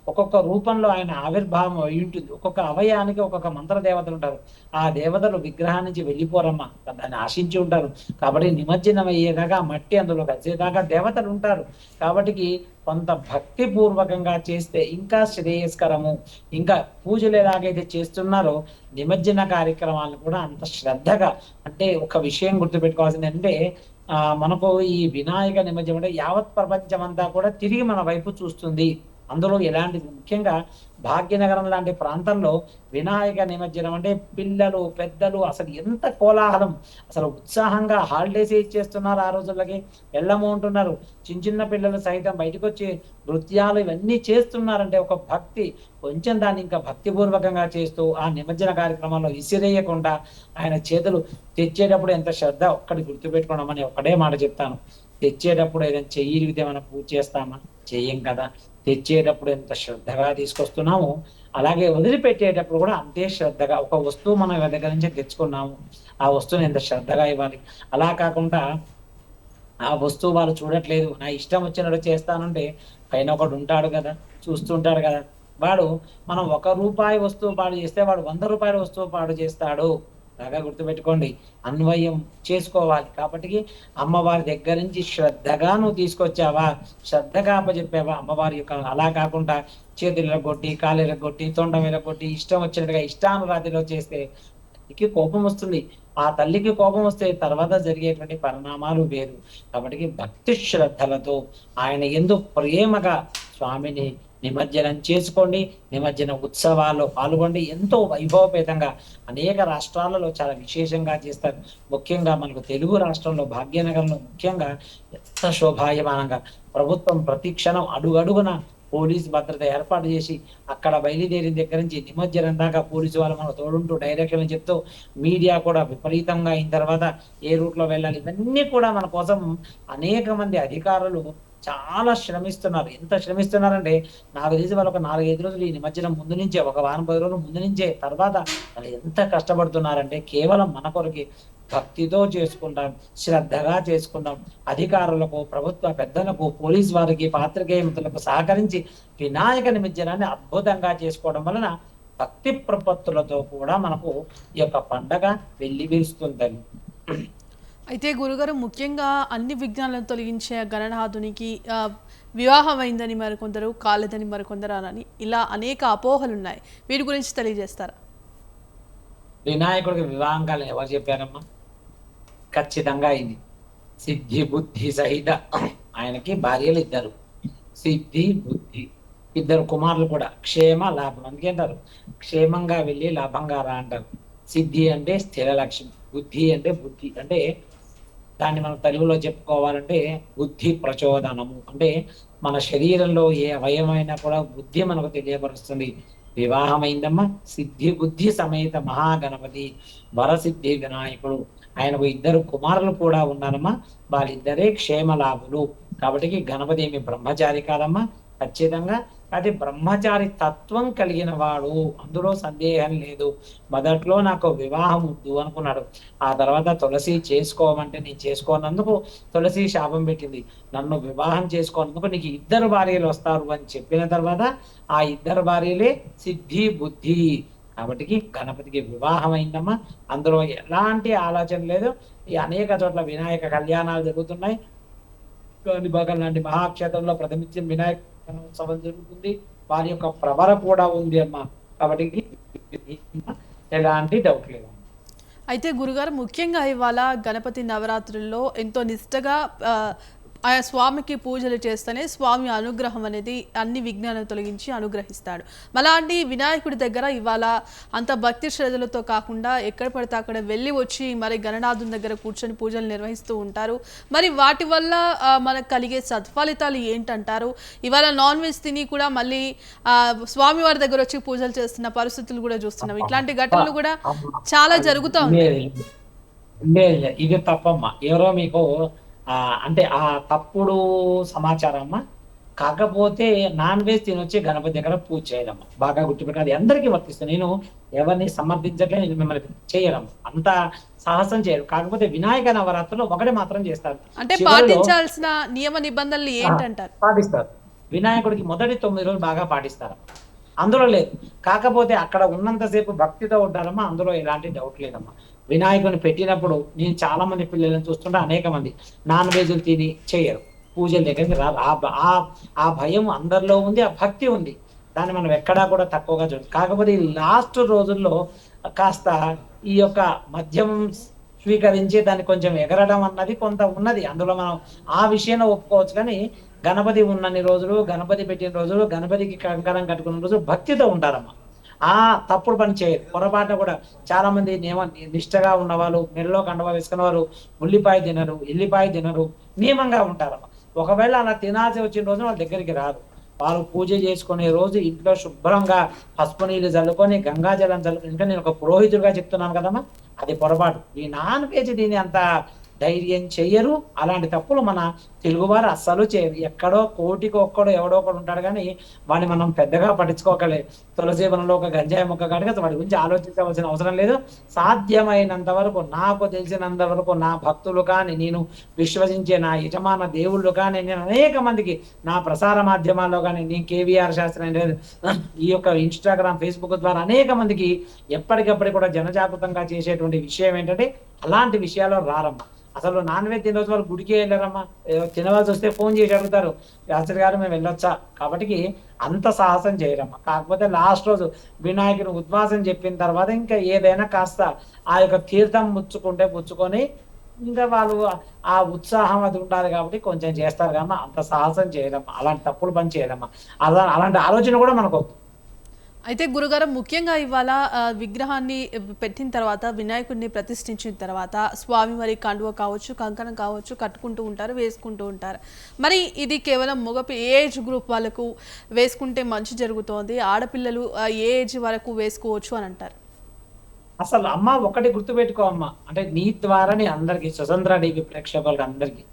ఒక్కొక్క రూపంలో ఆయన ఆవిర్భావం అయి ఉంటుంది. ఒక్కొక్క అవయానికి ఒక్కొక్క మంత్ర దేవతలు ఉంటారు. ఆ దేవతలు విగ్రహం నుంచి వెళ్ళిపోరమ్మా, దాన్ని ఆశించి ఉంటారు. కాబట్టి నిమజ్జనం అయ్యేదాకా మట్టి అందులో కలిసేదాకా దేవతలు ఉంటారు. కాబట్టి కొంత భక్తి పూర్వకంగా చేస్తే ఇంకా శ్రేయస్కరము. ఇంకా పూజలు ఎలాగైతే చేస్తున్నారో నిమజ్జన కార్యక్రమాలను కూడా అంత శ్రద్ధగా, అంటే ఒక విషయం గుర్తుపెట్టుకోవాల్సింది అంటే మనకు ఈ వినాయక నిమజ్జనం అంటే యావత్ ప్రపంచం అంతా కూడా తిరిగి మన వైపు చూస్తుంది. అందులో ఎలాంటి, ముఖ్యంగా భాగ్యనగరం లాంటి ప్రాంతంలో వినాయక నిమజ్జనం అంటే పిల్లలు పెద్దలు అసలు ఎంత కోలాహలం, అసలు ఉత్సాహంగా హాలిడేస్ ఇచ్చేస్తున్నారు. ఆ రోజులకి వెళ్ళము ఉంటున్నారు. చిన్న పిల్లలు సైతం బయటకు వచ్చి నృత్యాలు ఇవన్నీ చేస్తున్నారంటే ఒక భక్తి, కొంచెం దాన్ని ఇంకా భక్తిపూర్వకంగా చేస్తూ ఆ నిమజ్జన కార్యక్రమంలో విసిరేయకుండా ఆయన చేతులు తెచ్చేటప్పుడు ఎంత శ్రద్ధ, ఒక్కటి గుర్తుపెట్టుకోవడం అని ఒక్కడే మాట చెప్తాను. తెచ్చేటప్పుడు ఏదైనా చెయ్యి ఇరిగితే మనం పూజ చేస్తామా? చెయ్యం కదా. తెచ్చేటప్పుడు ఎంత శ్రద్ధగా తీసుకొస్తున్నామో అలాగే వదిలిపెట్టేటప్పుడు కూడా అంతే శ్రద్ధగా, ఒక వస్తువు మనం దగ్గర నుంచి తెచ్చుకున్నాము, ఆ వస్తువుని ఎంత శ్రద్ధగా ఇవ్వాలి. అలా కాకుండా ఆ వస్తువు వాళ్ళు చూడట్లేదు, నా ఇష్టం వచ్చినట్టు చేస్తానంటే పైన ఒకడు ఉంటాడు కదా, చూస్తుంటాడు కదా. వాడు మనం ₹1 వస్తువు పాడు చేస్తే వాడు ₹100 వస్తువు పాడు చేస్తాడు. బాగా గుర్తుపెట్టుకోండి, అన్వయం చేసుకోవాలి. కాబట్టి అమ్మవారి దగ్గర నుంచి శ్రద్ధగా నువ్వు తీసుకొచ్చావా, శ్రద్ధగా అప్పచెప్పావా అమ్మవారి యొక్క, అలా కాకుండా చేతులు ఎరగొట్టి, కాలు ఎరగొట్టి, తొండం ఎరగొట్టి, ఇష్టం వచ్చినట్టుగా ఇష్టానురాతిలో చేస్తే తల్లికి కోపం వస్తుంది. ఆ తల్లికి కోపం వస్తే తర్వాత జరిగేటువంటి పరిణామాలు వేరు. కాబట్టి భక్తి శ్రద్ధలతో ఆయన యందు ప్రేమగా స్వామిని నిమజ్జనం చేసుకోండి. నిమజ్జన ఉత్సవాల్లో పాల్గొండి. ఎంతో వైభవపేతంగా అనేక రాష్ట్రాలలో చాలా విశేషంగా చేస్తారు. ముఖ్యంగా మనకు తెలుగు రాష్ట్రంలో భాగ్యనగరంలో ముఖ్యంగా ఎంత శోభాయమానంగా ప్రభుత్వం ప్రతి క్షణం అడుగడుగున పోలీస్ భద్రత ఏర్పాటు చేసి, అక్కడ బయలుదేరిన దగ్గర నుంచి నిమజ్జనం దాకా పోలీసు వాళ్ళు మనకు తోడుంటూ డైరెక్షన్లు చెప్తూ, మీడియా కూడా విపరీతంగా అయిన తర్వాత ఏ రూట్ లో వెళ్ళాలి ఇవన్నీ కూడా మన కోసం అనేక మంది అధికారులు చాలా శ్రమిస్తున్నారు. ఎంత శ్రమిస్తున్నారంటే నాకు తెలిసి వాళ్ళు ఒక 4-5 రోజులు ఈ నిమజ్జనం ముందు నుంచే, ఒక వారం 10 రోజులు ముందు నుంచే, తర్వాత వాళ్ళు ఎంత కష్టపడుతున్నారంటే కేవలం మన కొరకి భక్తితో చేసుకుంటాం, శ్రద్ధగా చేసుకుంటాం. అధికారులకు, ప్రభుత్వ పెద్దలకు, పోలీస్ వారికి, పాత్రికేయ మిత్రులకు సహకరించి వినాయక నిమజ్జనాన్ని అద్భుతంగా చేసుకోవడం వలన భక్తి ప్రపత్తులతో కూడా మనకు ఈ యొక్క పండగ వెల్లివిరుస్తుంది. అయితే గురుగారు, ముఖ్యంగా అన్ని విఘ్నాలను తొలగించే గణనాథునికి వివాహం అయిందని మరికొందరు, కాలేదని మరికొందరు అని ఇలా అనేక అపోహలు ఉన్నాయి. వీటి గురించి తెలియజేస్తారా? వినాయకుడికి వివాహం కాలని ఎవరు చెప్పారమ్మా? ఖచ్చితంగా అయింది. సిద్ధి బుద్ధి సహిత ఆయనకి భార్యలు ఇద్దరు, సిద్ధి బుద్ధి, ఇద్దరు కుమారులు కూడా. క్షేమ లాభం, అందుకే అంటారు క్షేమంగా వెళ్ళి లాభంగా రా అంటారు. సిద్ధి అంటే స్థిర లక్ష్యం, బుద్ధి అంటే బుద్ధి అంటే దాన్ని మనం తెలుగులో చెప్పుకోవాలంటే బుద్ధి ప్రచోదనము. అంటే మన శరీరంలో ఏ అవయమైనా కూడా బుద్ధి మనకు తెలియపరుస్తుంది. వివాహమైందమ్మా, సిద్ధి బుద్ధి సమేత మహాగణపతి వరసిద్ధి వినాయకుడు. ఆయనకు ఇద్దరు కుమారులు కూడా ఉన్నారమ్మా, వాళ్ళిద్దరే క్షేమలాభులు. కాబట్టి గణపతి ఏమి బ్రహ్మచారి కాదమ్మా, ఖచ్చితంగా అది బ్రహ్మచారి తత్వం కలిగిన వాడు, అందులో సందేహం లేదు. మొదట్లో నాకు వివాహం వద్దు అనుకున్నాడు. ఆ తర్వాత తులసి చేసుకోమంటే నేను చేసుకోనందుకు తులసి శాపం పెట్టింది. నన్ను వివాహం చేసుకోనందుకు నీకు ఇద్దరు భార్యలు వస్తారు అని చెప్పిన తర్వాత ఆ ఇద్దరు భార్యలే సిద్ధి బుద్ధి. కాబట్టి గణపతికి వివాహం అయిందమ్మా, అందులో ఎలాంటి ఆలోచన లేదు. ఈ అనేక చోట్ల వినాయక కళ్యాణాలు జరుగుతున్నాయి. కాణిపాకం లాంటి మహాక్షేత్రంలో ప్రతినిత్యం వినాయక ఉత్సవం జరుగుతుంది. వారి యొక్క ప్రవర కూడా ఉంది అమ్మా. కాబట్టి ఎలాంటి డౌట్ లేదు. అయితే గురుగారు, ముఖ్యంగా ఇవాళ గణపతి నవరాత్రుల్లో ఎంతో నిష్టగా ఆయా స్వామికి పూజలు చేస్తేనే స్వామి అనుగ్రహం అనేది అన్ని విఘ్నాలను తొలగించి అనుగ్రహిస్తాడు. అలాంటి వినాయకుడి దగ్గర ఇవాళ అంత భక్తి శ్రద్ధలతో కాకుండా ఎక్కడ పడితే అక్కడ వెళ్ళి వచ్చి మరి గణనాథుని దగ్గర కూర్చొని పూజలు నిర్వహిస్తూ ఉంటారు. మరి వాటి వల్ల మనకు కలిగే సత్ఫలితాలు ఏంటంటారు? ఇవాళ నాన్ వెజ్ తిని కూడా మళ్ళీ స్వామివారి దగ్గర వచ్చి పూజలు చేస్తున్న పరిస్థితులు కూడా చూస్తున్నాం. ఇట్లాంటి ఘటనలు కూడా చాలా జరుగుతూ ఉన్నాయి. ఇది తప్పమ్మా. ఎవరో మీకు అంటే ఆ తప్పుడు సమాచారం అమ్మా. కాకపోతే నాన్ వెజ్ తినొచ్చి గణపతి దగ్గర పూజ చేయడమ్మా. బాగా గుర్తుపెట్టి, అది అందరికీ వర్తిస్తుంది. నేను ఎవరిని సమర్థించట్లే, నేను మిమ్మల్ని చేయడం అంత సాహసం చేయరు. కాకపోతే వినాయక నవరాత్రులు ఒకటి మాత్రం చేస్తారు, అంటే పాటించాల్సిన నియమ నిబంధనలు ఏంటంటారు? పాటిస్తారు. వినాయకుడికి మొదటి 9 రోజులు బాగా పాటిస్తారు, అందులో లేదు. కాకపోతే అక్కడ ఉన్నంతసేపు భక్తితో ఉంటారమ్మా, అందులో ఎలాంటి డౌట్ లేదమ్మా. వినాయకుని పెట్టినప్పుడు నేను చాలా మంది పిల్లలను చూస్తుంటే అనేక మంది నాన్ వెజ్లు తిని చేయరు, పూజల దగ్గరికి రారు. ఆ భయం అందరిలో ఉంది, ఆ భక్తి ఉంది. దాన్ని మనం ఎక్కడా కూడా తక్కువగా చూడాలి. కాకపోతే ఈ లాస్ట్ రోజుల్లో కాస్త ఈ యొక్క మద్యం స్వీకరించి దాన్ని కొంచెం ఎగరడం అన్నది కొంత ఉన్నది. అందులో మనం ఆ విషయంలో ఒప్పుకోవచ్చు. కానీ గణపతి ఉన్నన్ని రోజులు, గణపతి పెట్టిన రోజులు, గణపతికి కంకణం కట్టుకున్న రోజులు భక్తితో ఉంటారమ్మా. ఆ తప్పుడు పని చేయరు. పొరపాటు కూడా చాలా మంది నిష్టగా ఉన్నవాళ్ళు, మెడలో కండవ వేసుకున్న వారు ఉల్లిపాయ తినరు, ఎల్లిపాయ తినరు, నియమంగా ఉంటారమ్మా. ఒకవేళ అలా తినాల్సి వచ్చిన రోజు వాళ్ళ దగ్గరికి రాదు. వాళ్ళు పూజ చేసుకునే రోజు ఇంట్లో శుభ్రంగా పసుపు నీళ్ళు చల్లుకొని, గంగాజలం చల్లుకొని, ఇంకా నేను ఒక పురోహితుడిగా చెప్తున్నాను కదమ్మా, అది పొరపాటు. ఈ నాన్ వెజ్ దీని అంత ధైర్యం చెయ్యరు. అలాంటి తప్పులు మన తెలుగువారు అస్సలు చేయరు. ఎక్కడో కోటికి ఒక్కడో ఎవడో ఒకడు ఉంటాడు, కానీ వాడిని మనం పెద్దగా పట్టించుకోకలేదు. తులసి వనంలో ఒక గంజాయి మొక్క కాడిగా వాడి గురించి ఆలోచించవలసిన అవసరం లేదు. సాధ్యమైనంత వరకు, నాకు తెలిసినంత వరకు, నా భక్తులు కానీ, నేను విశ్వసించే నా యజమాన దేవుళ్ళు కానీ, నేను అనేక మందికి నా ప్రసార మాధ్యమాల్లో కానీ, నేను కేవీఆర్ శాస్త్రి ఈ యొక్క ఇన్స్టాగ్రామ్, ఫేస్బుక్ ద్వారా అనేక మందికి ఎప్పటికప్పుడు కూడా జనజాగృతంగా చేసేటువంటి విషయం ఏంటంటే, అలాంటి విషయాల్లో రారమ్మా. అసలు నాన్ వెజ్ తిన రోజు వాళ్ళు గుడికి వెళ్ళారమ్మా. తినవలసి వస్తే ఫోన్ చేసి అడుగుతారు, శాస్త్రి గారు మేము వెళ్ళొచ్చా? కాబట్టి అంత సాహసం చేయరమ్మా. కాకపోతే లాస్ట్ రోజు వినాయకుని ఉద్వాసం చెప్పిన తర్వాత ఇంకా ఏదైనా కాస్త ఆ యొక్క తీర్థం పుచ్చుకొని ఇంకా వాళ్ళు ఆ ఉత్సాహం అది ఉండాలి కాబట్టి కొంచెం చేస్తారు కమ్మా. అంత సాహసం చేయరమ్మా, అలాంటి తప్పులు పని చేయరమ్మా. అలాంటి ఆలోచన కూడా మనకు వద్దు. అయితే గురుగారు, ముఖ్యంగా ఇవాళ విగ్రహాన్ని పెట్టిన తర్వాత, వినాయకుడిని ప్రతిష్ఠించిన తర్వాత స్వామి మరి కండువ కావచ్చు, కంకణం కావచ్చు కట్టుకుంటూ ఉంటారు, వేసుకుంటూ ఉంటారు. మరి ఇది కేవలం ఏ ఏజ్ గ్రూప్ వాళ్ళకు వేసుకుంటే మంచి జరుగుతోంది, ఆడపిల్లలు ఏ ఏజ్ వరకు వేసుకోవచ్చు అని అంటారు? అసలు అమ్మ ఒకటి గుర్తుపెట్టుకో అమ్మ, అంటే నీ ద్వారా అందరికి, స్వతంత్ర టీవీ ప్రేక్షకులకు అందరికి,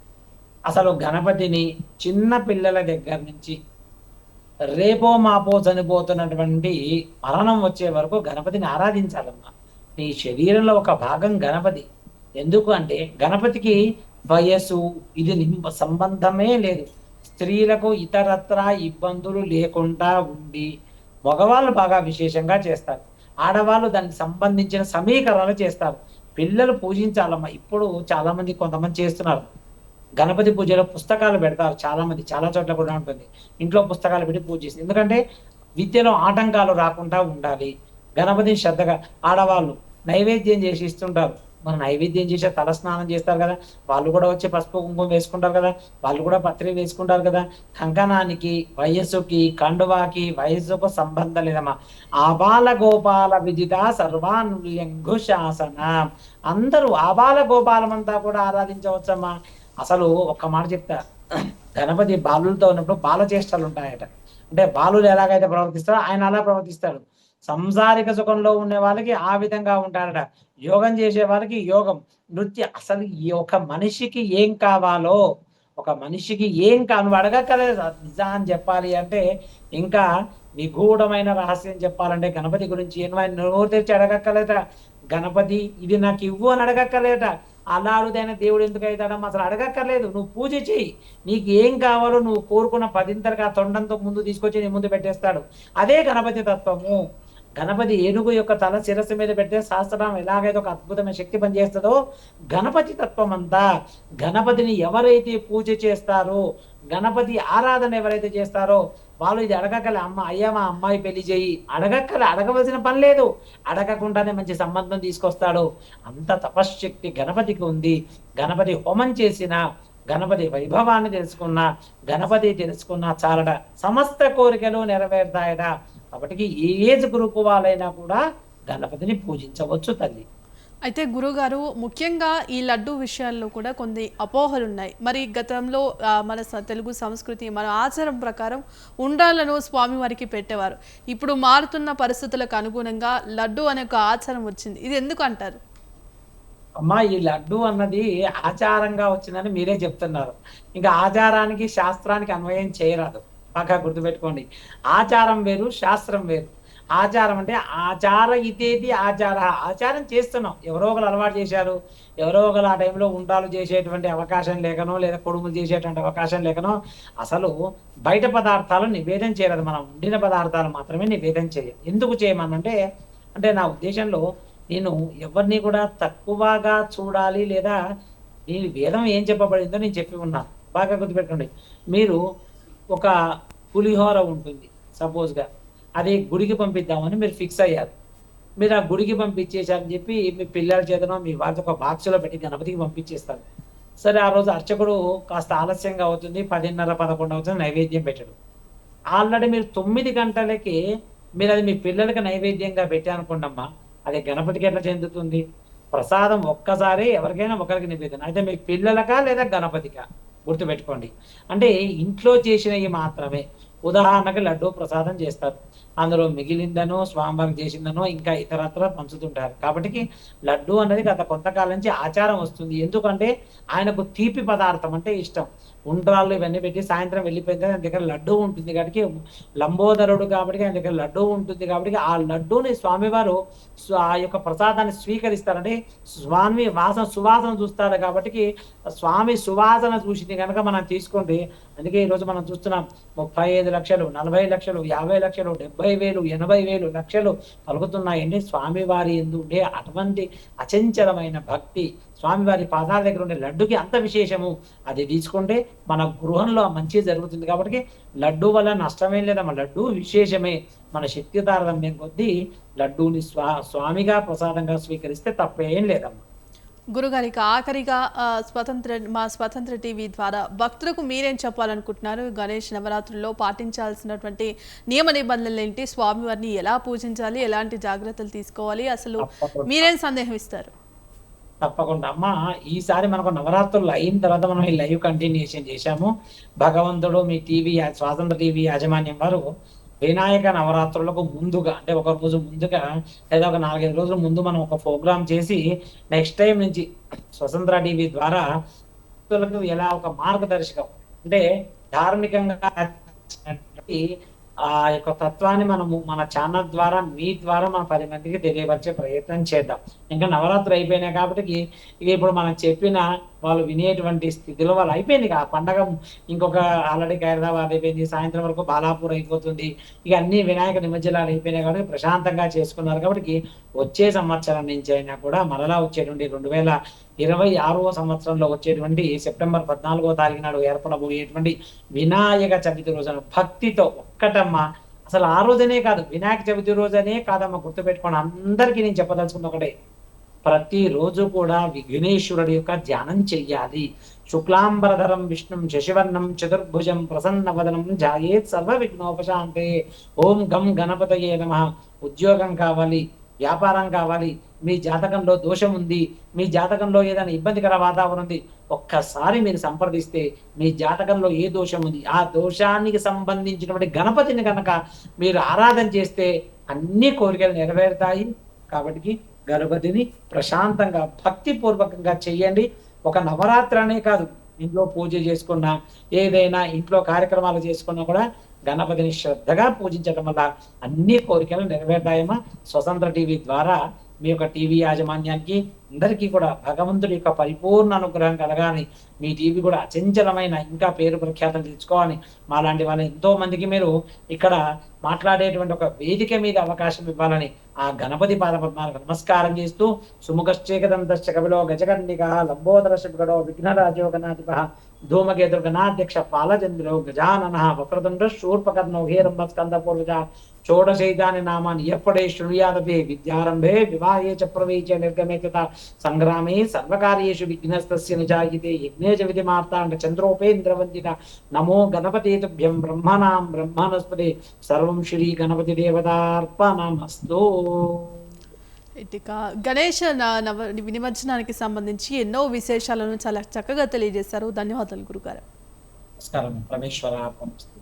అసలు గణపతిని చిన్న పిల్లల దగ్గర నుంచి రేపో మాపో చనిపోతున్నటువంటి మరణం వచ్చే వరకు గణపతిని ఆరాధించాలమ్మా. నీ శరీరంలో ఒక భాగం గణపతి. ఎందుకు అంటే గణపతికి వయస్సు ఇది సంబంధమే లేదు. స్త్రీలకు ఇతరత్ర ఇబ్బందులు లేకుండా ఉండి మగవాళ్ళు బాగా విశేషంగా చేస్తారు, ఆడవాళ్ళు దానికి సంబంధించిన సమీకరణలు చేస్తారు. పిల్లలు పూజించాలమ్మా. ఇప్పుడు చాలా మంది కొంతమంది చేస్తున్నారు, గణపతి పూజలో పుస్తకాలు పెడతారు. చాలా మంది, చాలా చోట్ల కూడా ఉంటుంది, ఇంట్లో పుస్తకాలు పెట్టి పూజ చేస్తారు. ఎందుకంటే విద్యలో ఆటంకాలు రాకుండా ఉండాలి. గణపతిని శ్రద్ధగా ఆడవాళ్ళు నైవేద్యం చేసి ఇస్తుంటారు. మన నైవేద్యం చేసే తల స్నానం చేస్తారు కదా, వాళ్ళు కూడా వచ్చి పసుపు కుంకుమ వేసుకుంటారు కదా, వాళ్ళు కూడా పత్రి వేసుకుంటారు కదా. కంకణానికి, వయస్సుకి, కండువాకి, వయస్సుకు సంబంధం లేదమ్మా. ఆబాల గోపాల విదిత సర్వానుల్యంఘు శాసన. అందరూ ఆబాల గోపాలమంతా కూడా ఆరాధించవచ్చమ్మా. అసలు ఒక్క మాట చెప్తా, గణపతి బాలులతో ఉన్నప్పుడు బాల చేష్టలు ఉంటాయట. అంటే బాలులు ఎలాగైతే ప్రవర్తిస్తారో ఆయన అలా ప్రవర్తిస్తాడు. సంసారిక సుఖంలో ఉండే వాళ్ళకి ఆ విధంగా ఉంటాడట, యోగం చేసే వాళ్ళకి యోగం, నృత్య. అసలు ఈ ఒక మనిషికి ఏం కావాలో, ఒక మనిషికి ఏం నువ్వు అడగక్కర్లేదు. నిజాన్ని చెప్పాలి అంటే, ఇంకా నిగూఢమైన రహస్యం చెప్పాలంటే గణపతి గురించి ఏమైనా నోరు తెచ్చి అడగక్కర్లేట. గణపతి ఇది నాకు ఇవ్వు అని అడగక్కర్లేట. అలా అరుదైన దేవుడు ఎందుకు అవుతాడమ్మా? అసలు అడగక్కర్లేదు. నువ్వు పూజ చేయి, నీకు ఏం కావాలో నువ్వు కోరుకున్న 10 తొండంతో ముందు తీసుకొచ్చి నీ ముందు పెట్టేస్తాడు. అదే గణపతి తత్వము. గణపతి ఏనుగు యొక్క తల శిరస్సు మీద పెడితే శాస్త్రం ఎలాగైతే ఒక అద్భుతమైన శక్తి పనిచేస్తుందో, గణపతి తత్వం అంతా. గణపతిని ఎవరైతే పూజ చేస్తారో, గణపతి ఆరాధన ఎవరైతే చేస్తారో వాళ్ళు ఇది అడగక్కలే. అయ్యా మా అమ్మాయి పెళ్లి చేయి అడగక్కలే, అడగవలసిన పని లేదు. అడగకుండానే మంచి సంబంధం తీసుకొస్తాడు. అంత తపశ్శక్తి గణపతికి ఉంది. గణపతి హోమం చేసిన గణపతి వైభవాన్ని తెలుసుకున్నా, గణపతి తెలుసుకున్నా చాలట, సమస్త కోరికలు నెరవేరుతాయట. కాబట్టి ఏ ఏజ్ గ్రూప్ వాళ్ళైనా కూడా గణపతిని పూజించవచ్చు తల్లి. అయితే గురుగారు ముఖ్యంగా ఈ లడ్డు విషయాల్లో కూడా కొన్ని అపోహలు ఉన్నాయి. మరి గతంలో మన తెలుగు సంస్కృతి మన ఆచారం ప్రకారం ఉండ్రాలను స్వామివారికి పెట్టేవారు. ఇప్పుడు మారుతున్న పరిస్థితులకు అనుగుణంగా లడ్డు అనే ఒక ఆచారం వచ్చింది. ఇది ఎందుకు అంటారు? అమ్మా, ఈ లడ్డు అన్నది ఆచారంగా వచ్చిందని మీరే చెప్తున్నారు. ఇంకా ఆచారానికి శాస్త్రానికి అన్వయం చేయరాదు. బాగా గుర్తుపెట్టుకోండి. ఆచారం వేరు, శాస్త్రం వేరు. ఆచారం అంటే ఆచార ఇతేది ఆచార. ఆచారం చేస్తున్నాం, ఎవరో ఒకరు అలవాటు చేశారు, ఎవరో ఒకరు ఆ టైంలో ఉండ్రాలు చేసేటువంటి అవకాశం లేకనో, లేదా కొడుములు చేసేటువంటి అవకాశం లేకనో అసలు బయట పదార్థాలు నివేదన చేయరాదు. మనం వండిన పదార్థాలు మాత్రమే నివేదన చేయాలి. ఎందుకు చేయమనంటే, అంటే నా ఉద్దేశంలో నేను ఎవరిని కూడా తక్కువగా చూడాలి, లేదా నేను వేదం ఏం చెప్పబడిందో నేను చెప్పి ఉన్నాను. బాగా గుర్తుపెట్టుకోండి. మీరు ఒక పులిహోర ఉంటుంది సపోజ్‌గా, అది గుడికి పంపిద్దామని మీరు ఫిక్స్ అయ్యారు. మీరు ఆ గుడికి పంపించేసారని చెప్పి మీ పిల్లల చేతనో మీ వారితో ఒక బాక్స్‌లో పెట్టి గణపతికి పంపించేస్తారు. సరే, ఆ రోజు అర్చకుడు కాస్త ఆలస్యంగా అవుతుంది. 10:30, 11 అవుతుంది, నైవేద్యం పెట్టడు. ఆల్రెడీ మీరు 9 గంటలకి మీరు అది మీ పిల్లలకి నైవేద్యంగా పెట్టారనుకోండమ్మా, అది గణపతికి ఎట్లా చెందుతుంది? ప్రసాదం ఒక్కసారి ఎవరికైనా ఒకరికి నివేదన. అయితే మీ పిల్లలకా లేదా గణపతికా? గుర్తుపెట్టుకోండి. అంటే ఇంట్లో చేసినవి మాత్రమే. ఉదాహరణకి లడ్డూ ప్రసాదం చేస్తారు. అందులో మిగిలిందనో, స్వామివారికి చేసిందనో ఇంకా ఇతరత్రా పంచుతుంటారు. కాబట్టి లడ్డూ అనేది గత కొంతకాలం నుంచి ఆచారం వస్తుంది. ఎందుకంటే ఆయనకు తీపి పదార్థం అంటే ఇష్టం. ఉండ్రాళ్ళు ఇవన్నీ పెట్టి సాయంత్రం వెళ్ళిపోయిన ఆయన దగ్గర లడ్డూ ఉంటుంది కాబట్టి, లంబోదరుడు కాబట్టి ఆయన దగ్గర లడ్డూ ఉంటుంది కాబట్టి, ఆ లడ్డూని స్వామివారు ఆ యొక్క ప్రసాదాన్ని స్వీకరిస్తారంటే స్వామి సువాసన చూస్తారు కాబట్టి, స్వామి సువాసన చూసింది కనుక మనం తీసుకోండి. అందుకే ఈరోజు మనం చూస్తున్నాం 35 లక్షలు, 40 లక్షలు, 50 లక్షలు, 70,000, 80,000 లక్షలు పలుకుతున్నాయండి. స్వామివారి యందు ఉండే అటువంటి అచంచలమైన భక్తి, స్వామివారి పాదాల దగ్గర ఉండే లడ్డుకి అంత విశేషము. అది తీసుకుంటే మన గృహంలో మంచి జరుగుతుంది. కాబట్టి లడ్డు వల్ల నష్టమేం లేదమ్మా. లడ్డు విశేషమే. మన శక్తి తారతమ్యం కొద్దీ లడ్డూని స్వామిగా ప్రసాదంగా స్వీకరిస్తే తప్పేం లేదమ్మా. గురుగారికి ఆఖరిగా మా స్వతంత్ర టీవీ ద్వారా భక్తులకు మీరేం చెప్పాలనుకుంటున్నారు? గణేష్ నవరాత్రుల్లో పాటించాల్సినటువంటి నియమ నిబంధనలు ఏంటి? స్వామివారిని ఎలా పూజించాలి? ఎలాంటి జాగ్రత్తలు తీసుకోవాలి? అసలు తప్పకుండా, మీరేం సందేహం ఇస్తారు? తప్పకుండా అమ్మా. ఈసారి మనకు నవరాత్రులు అయిన తర్వాత మనం ఈ లైవ్ కంటిన్యూషన్ చేశాము. భగవంతుడు మీ టీవీ స్వాతంత్ర టీవీ యాజమాన్యం వారు వినాయక నవరాత్రులకు ముందుగా, అంటే ఒక రోజు ముందుగా లేదా ఒక 4-5 రోజుల ముందు మనం ఒక ప్రోగ్రామ్ చేసి నెక్స్ట్ టైం నుంచి స్వతంత్ర టీవీ ద్వారా భక్తులకు ఎలా ఒక మార్గదర్శకం, అంటే ధార్మికంగా ఆ యొక్క తత్వాన్ని మనము మన ఛానల్ ద్వారా మీ ద్వారా మన 10 మందికి తెలియపరిచే ప్రయత్నం చేద్దాం. ఇంకా నవరాత్రులు అయిపోయినాయి కాబట్టి ఇక ఇప్పుడు మనం చెప్పిన వాళ్ళు వినేటువంటి స్థితిలో వాళ్ళు అయిపోయింది. ఆ పండగ ఇంకొక ఆల్రెడీ ఖైరతాబాద్ అయిపోయింది, సాయంత్రం వరకు బాలాపూర్ అయిపోతుంది. ఇక అన్ని వినాయక నిమజ్జనాలు అయిపోయినాయి కాబట్టి ప్రశాంతంగా చేసుకున్నారు. కాబట్టి వచ్చే సంవత్సరం నుంచి అయినా కూడా మరలా వచ్చేటువంటి 2026వ సంవత్సరంలో వచ్చేటువంటి సెప్టెంబర్ 14వ తారీఖు నాడు ఏర్పడబోయేటువంటి వినాయక చవితి రోజున భక్తితో ఒక్కటమ్మా, అసలు ఆ రోజనే కాదు, వినాయక చవితి రోజనే కాదమ్మా, గుర్తుపెట్టుకోండి. అందరికీ నేను చెప్పదలుచుకున్న ఒకటే, ప్రతిరోజు కూడా విఘ్నేశ్వరుడి యొక్క ధ్యానం చెయ్యాలి. శుక్లాంబరధరం విష్ణుం శశివర్ణం చతుర్భుజం ప్రసన్నవదనం ధ్యాయేత్ సర్వ విఘ్నోపశాంతే. ఓం గం గణపతయే నమః. ఉద్యోగం కావాలి, వ్యాపారం కావాలి, మీ జాతకంలో దోషం ఉంది, మీ జాతకంలో ఏదైనా ఇబ్బందికర వాతావరణం ఉంది, ఒక్కసారి మీరు సంప్రదిస్తే మీ జాతకంలో ఏ దోషం ఉంది, ఆ దోషానికి సంబంధించినటువంటి గణపతిని కనుక మీరు ఆరాధన చేస్తే అన్ని కోరికలు నెరవేరుతాయి. కాబట్టి గణపతిని ప్రశాంతంగా భక్తిపూర్వకంగా చెయ్యండి. ఒక నవరాత్రి అనే కాదు, ఇంట్లో పూజ చేసుకున్నా, ఏదైనా ఇంట్లో కార్యక్రమాలు చేసుకున్నా కూడా గణపతిని శ్రద్ధగా పూజించడం వల్ల అన్ని కోరికలు నెరవేరుతాయమ్మా. స్వతంత్ర టీవీ ద్వారా మీ యొక్క టీవీ యాజమాన్యానికి అందరికీ కూడా భగవంతుడి యొక్క పరిపూర్ణ అనుగ్రహం కలగాలని, మీ టీవీ కూడా అచంచలమైన ఇంకా పేరు ప్రఖ్యాతలు తెచ్చుకోవాలని, మాలాంటి వాళ్ళ ఎంతో మందికి మీరు ఇక్కడ మాట్లాడేటువంటి ఒక వేదిక మీద అవకాశం ఇవ్వాలని ఆ గణపతి పాదపద్మాలకు నమస్కారం చేస్తూ, సుముఖశ్చేకదంతశ్చ కవిలో గజకర్ణిక లంబోదర శివగడో విఘ్నరాజోగనాధిప ధూమకేతుర్గణాధ్యక్ష పాలచంద్రో గజానన వక్రతుండ శూర్పకర్ణో హేరంబ స్కంద పూర్వజ షోడశైతాని నామాని ఎప్పుడే శృణుయాదపి విద్యారంభే వివాహే చ ప్రవేశే నిర్గమే తథా సంగ్రామే సర్వకార్యేషు విఘ్నస్తస్య నిజాయితే యజ్ఞే చ విధిమార్తాండ చంద్రోపేంద్రవందిత నమో గణపతే తుభ్యం బ్రహ్మణాం బ్రహ్మణస్పతి సర్వం శ్రీ గణపతి దేవతార్పణమస్తు. ఇక గణేష నిమజ్జనానికి సంబంధించి ఎన్నో విశేషాలను చాలా చక్కగా తెలియజేశారు. ధన్యవాదాలు గురుగారు. నమస్కారం. పరమేశ్వరార్పణమస్తు.